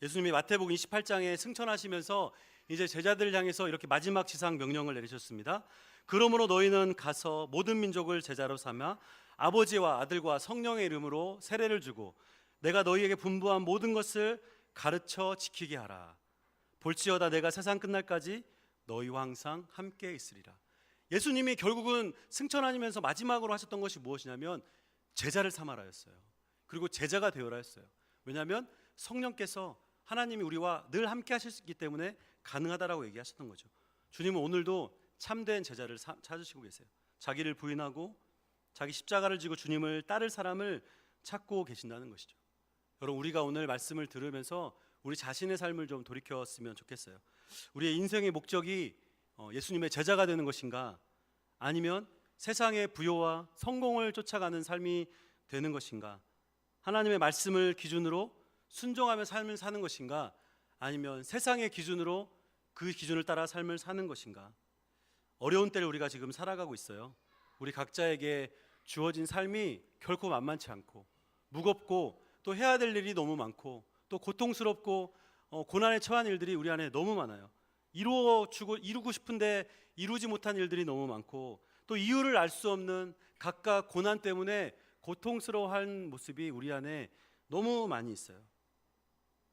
A: 예수님이 마태복음 28장에 승천하시면서 이제 제자들을 향해서 이렇게 마지막 지상 명령을 내리셨습니다. 그러므로 너희는 가서 모든 민족을 제자로 삼아 아버지와 아들과 성령의 이름으로 세례를 주고 내가 너희에게 분부한 모든 것을 가르쳐 지키게 하라. 볼지어다 내가 세상 끝날까지 너희와 항상 함께 있으리라. 예수님이 결국은 승천하시면서 마지막으로 하셨던 것이 무엇이냐면 제자를 삼아라였어요. 그리고 제자가 되어라였어요. 왜냐하면 성령께서 하나님이 우리와 늘 함께 하시기 때문에 가능하다라고 얘기하셨던 거죠. 주님은 오늘도 참된 제자를 찾으시고 계세요. 자기를 부인하고 자기 십자가를 지고 주님을 따를 사람을 찾고 계신다는 것이죠. 여러분, 우리가 오늘 말씀을 들으면서 우리 자신의 삶을 좀 돌이켰으면 좋겠어요. 우리의 인생의 목적이 예수님의 제자가 되는 것인가, 아니면 세상의 부요와 성공을 쫓아가는 삶이 되는 것인가, 하나님의 말씀을 기준으로 순종하며 삶을 사는 것인가, 아니면 세상의 기준으로 그 기준을 따라 삶을 사는 것인가. 어려운 때를 우리가 지금 살아가고 있어요. 우리 각자에게 주어진 삶이 결코 만만치 않고 무겁고 또 해야 될 일이 너무 많고 또 고통스럽고 고난에 처한 일들이 우리 안에 너무 많아요. 이루고 싶은데 이루지 못한 일들이 너무 많고 또 이유를 알 수 없는 각각 고난 때문에 고통스러워하는 모습이 우리 안에 너무 많이 있어요.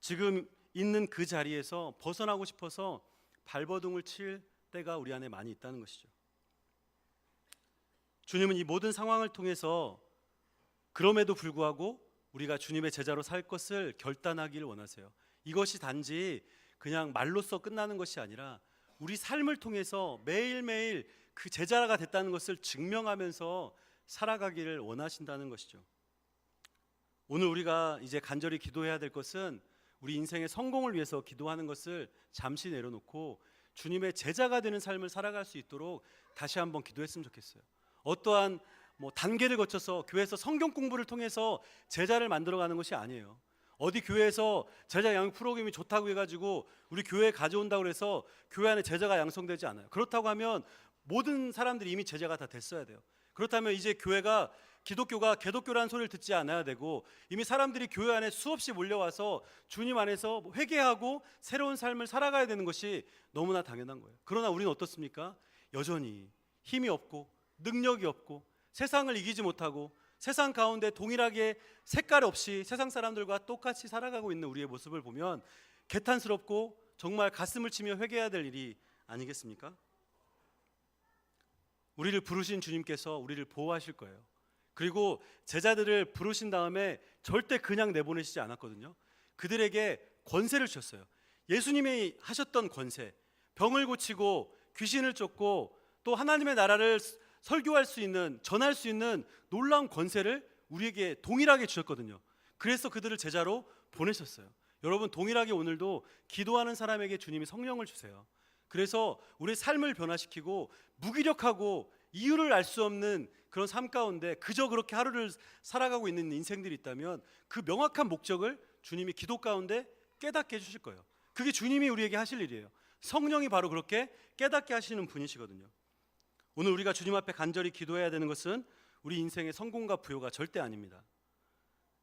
A: 지금 있는 그 자리에서 벗어나고 싶어서 발버둥을 칠 때가 우리 안에 많이 있다는 것이죠. 주님은 이 모든 상황을 통해서 그럼에도 불구하고 우리가 주님의 제자로 살 것을 결단하기를 원하세요. 이것이 단지 그냥 말로써 끝나는 것이 아니라 우리 삶을 통해서 매일매일 그 제자가 됐다는 것을 증명하면서 살아가기를 원하신다는 것이죠. 오늘 우리가 이제 간절히 기도해야 될 것은 우리 인생의 성공을 위해서 기도하는 것을 잠시 내려놓고 주님의 제자가 되는 삶을 살아갈 수 있도록 다시 한번 기도했으면 좋겠어요. 어떠한 단계를 거쳐서 교회에서 성경 공부를 통해서 제자를 만들어가는 것이 아니에요. 어디 교회에서 제자 양육 프로그램이 좋다고 해가지고 우리 교회에 가져온다고 해서 교회 안에 제자가 양성되지 않아요. 그렇다고 하면 모든 사람들이 이미 제자가 다 됐어야 돼요. 그렇다면 이제 교회가 기독교가 개독교라는 소리를 듣지 않아야 되고 이미 사람들이 교회 안에 수없이 몰려와서 주님 안에서 회개하고 새로운 삶을 살아가야 되는 것이 너무나 당연한 거예요. 그러나 우리는 어떻습니까? 여전히 힘이 없고 능력이 없고 세상을 이기지 못하고 세상 가운데 동일하게 색깔 없이 세상 사람들과 똑같이 살아가고 있는 우리의 모습을 보면 개탄스럽고 정말 가슴을 치며 회개해야 될 일이 아니겠습니까? 우리를 부르신 주님께서 우리를 보호하실 거예요. 그리고 제자들을 부르신 다음에 절대 그냥 내보내시지 않았거든요. 그들에게 권세를 주셨어요. 예수님이 하셨던 권세, 병을 고치고 귀신을 쫓고 또 하나님의 나라를 설교할 수 있는, 전할 수 있는 놀라운 권세를 우리에게 동일하게 주셨거든요. 그래서 그들을 제자로 보내셨어요. 여러분, 동일하게 오늘도 기도하는 사람에게 주님이 성령을 주세요. 그래서 우리의 삶을 변화시키고 무기력하고 이유를 알 수 없는 그런 삶 가운데 그저 그렇게 하루를 살아가고 있는 인생들이 있다면 그 명확한 목적을 주님이 기도 가운데 깨닫게 해주실 거예요. 그게 주님이 우리에게 하실 일이에요. 성령이 바로 그렇게 깨닫게 하시는 분이시거든요. 오늘 우리가 주님 앞에 간절히 기도해야 되는 것은 우리 인생의 성공과 부요가 절대 아닙니다.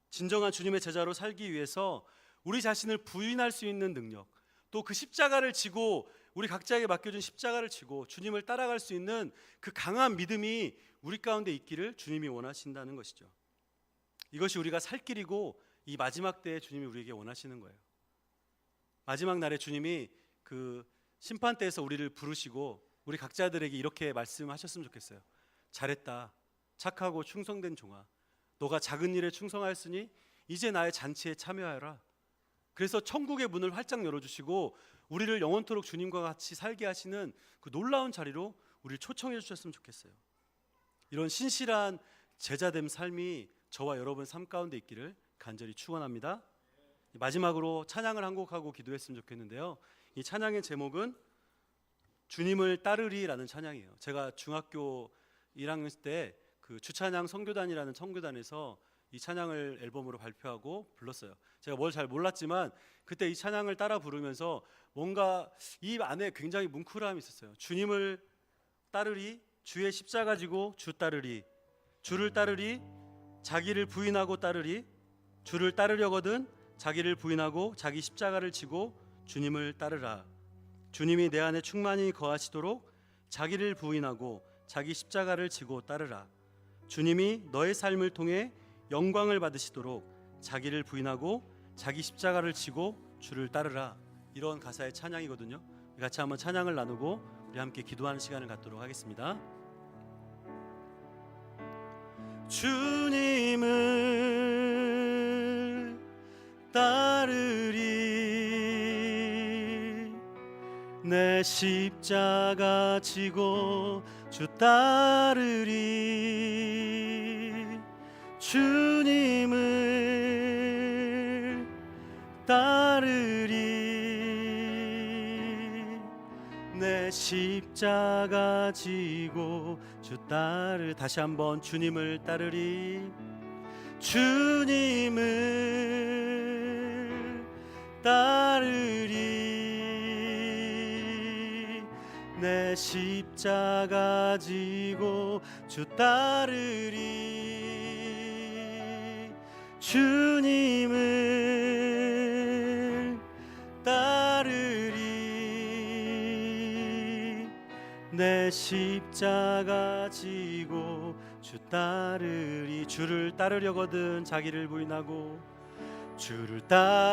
A: 진정한 주님의 제자로 살기 위해서 우리 자신을 부인할 수 있는 능력, 또 그 십자가를 지고 우리 각자에게 맡겨준 십자가를 지고 주님을 따라갈 수 있는 그 강한 믿음이 우리 가운데 있기를 주님이 원하신다는 것이죠. 이것이 우리가 살 길이고 이 마지막 때에 주님이 우리에게 원하시는 거예요. 마지막 날에 주님이 그 심판대에서 우리를 부르시고 우리 각자들에게 이렇게 말씀하셨으면 좋겠어요. 잘했다, 착하고 충성된 종아, 너가 작은 일에 충성하였으니 이제 나의 잔치에 참여하여라. 그래서 천국의 문을 활짝 열어주시고 우리를 영원토록 주님과 같이 살게 하시는 그 놀라운 자리로 우리를 초청해 주셨으면 좋겠어요. 이런 신실한 제자됨 삶이 저와 여러분 삶 가운데 있기를 간절히 축원합니다. 마지막으로 찬양을 한 곡하고 기도했으면 좋겠는데요. 이 찬양의 제목은 주님을 따르리라는 찬양이에요. 제가 중학교 1학년 때 그 주찬양 선교단이라는 선교단에서 이 찬양을 앨범으로 발표하고 불렀어요. 제가 뭘 잘 몰랐지만 그때 이 찬양을 따라 부르면서 뭔가 이 안에 굉장히 뭉클함이 있었어요. 주님을 따르리, 주의 십자가 지고 주 따르리, 주를 따르리, 자기를 부인하고 따르리, 주를 따르려거든 자기를 부인하고 자기 십자가를 지고 주님을 따르라. 주님이 내 안에 충만히 거하시도록 자기를 부인하고 자기 십자가를 지고 따르라. 주님이 너의 삶을 통해 영광을 받으시도록 자기를 부인하고 자기 십자가를 지고 주를 따르라. 이런 가사의 찬양이거든요. 같이 한번 찬양을 나누고 우리 함께 기도하는 시간을 갖도록 하겠습니다. 주님을 따르리, 내 십자가 지고 주 따르리. 주님을 따르리, 내 십자가 지고 주 따르. 다시 한번 주님을 따르리, 주님을 따르리, 내 십자가 지고 주 따르리. 주님을 따르리, 내 십자가 지고 주 따르리. 주를 따르려거든 자기를 부인하고 주를 따르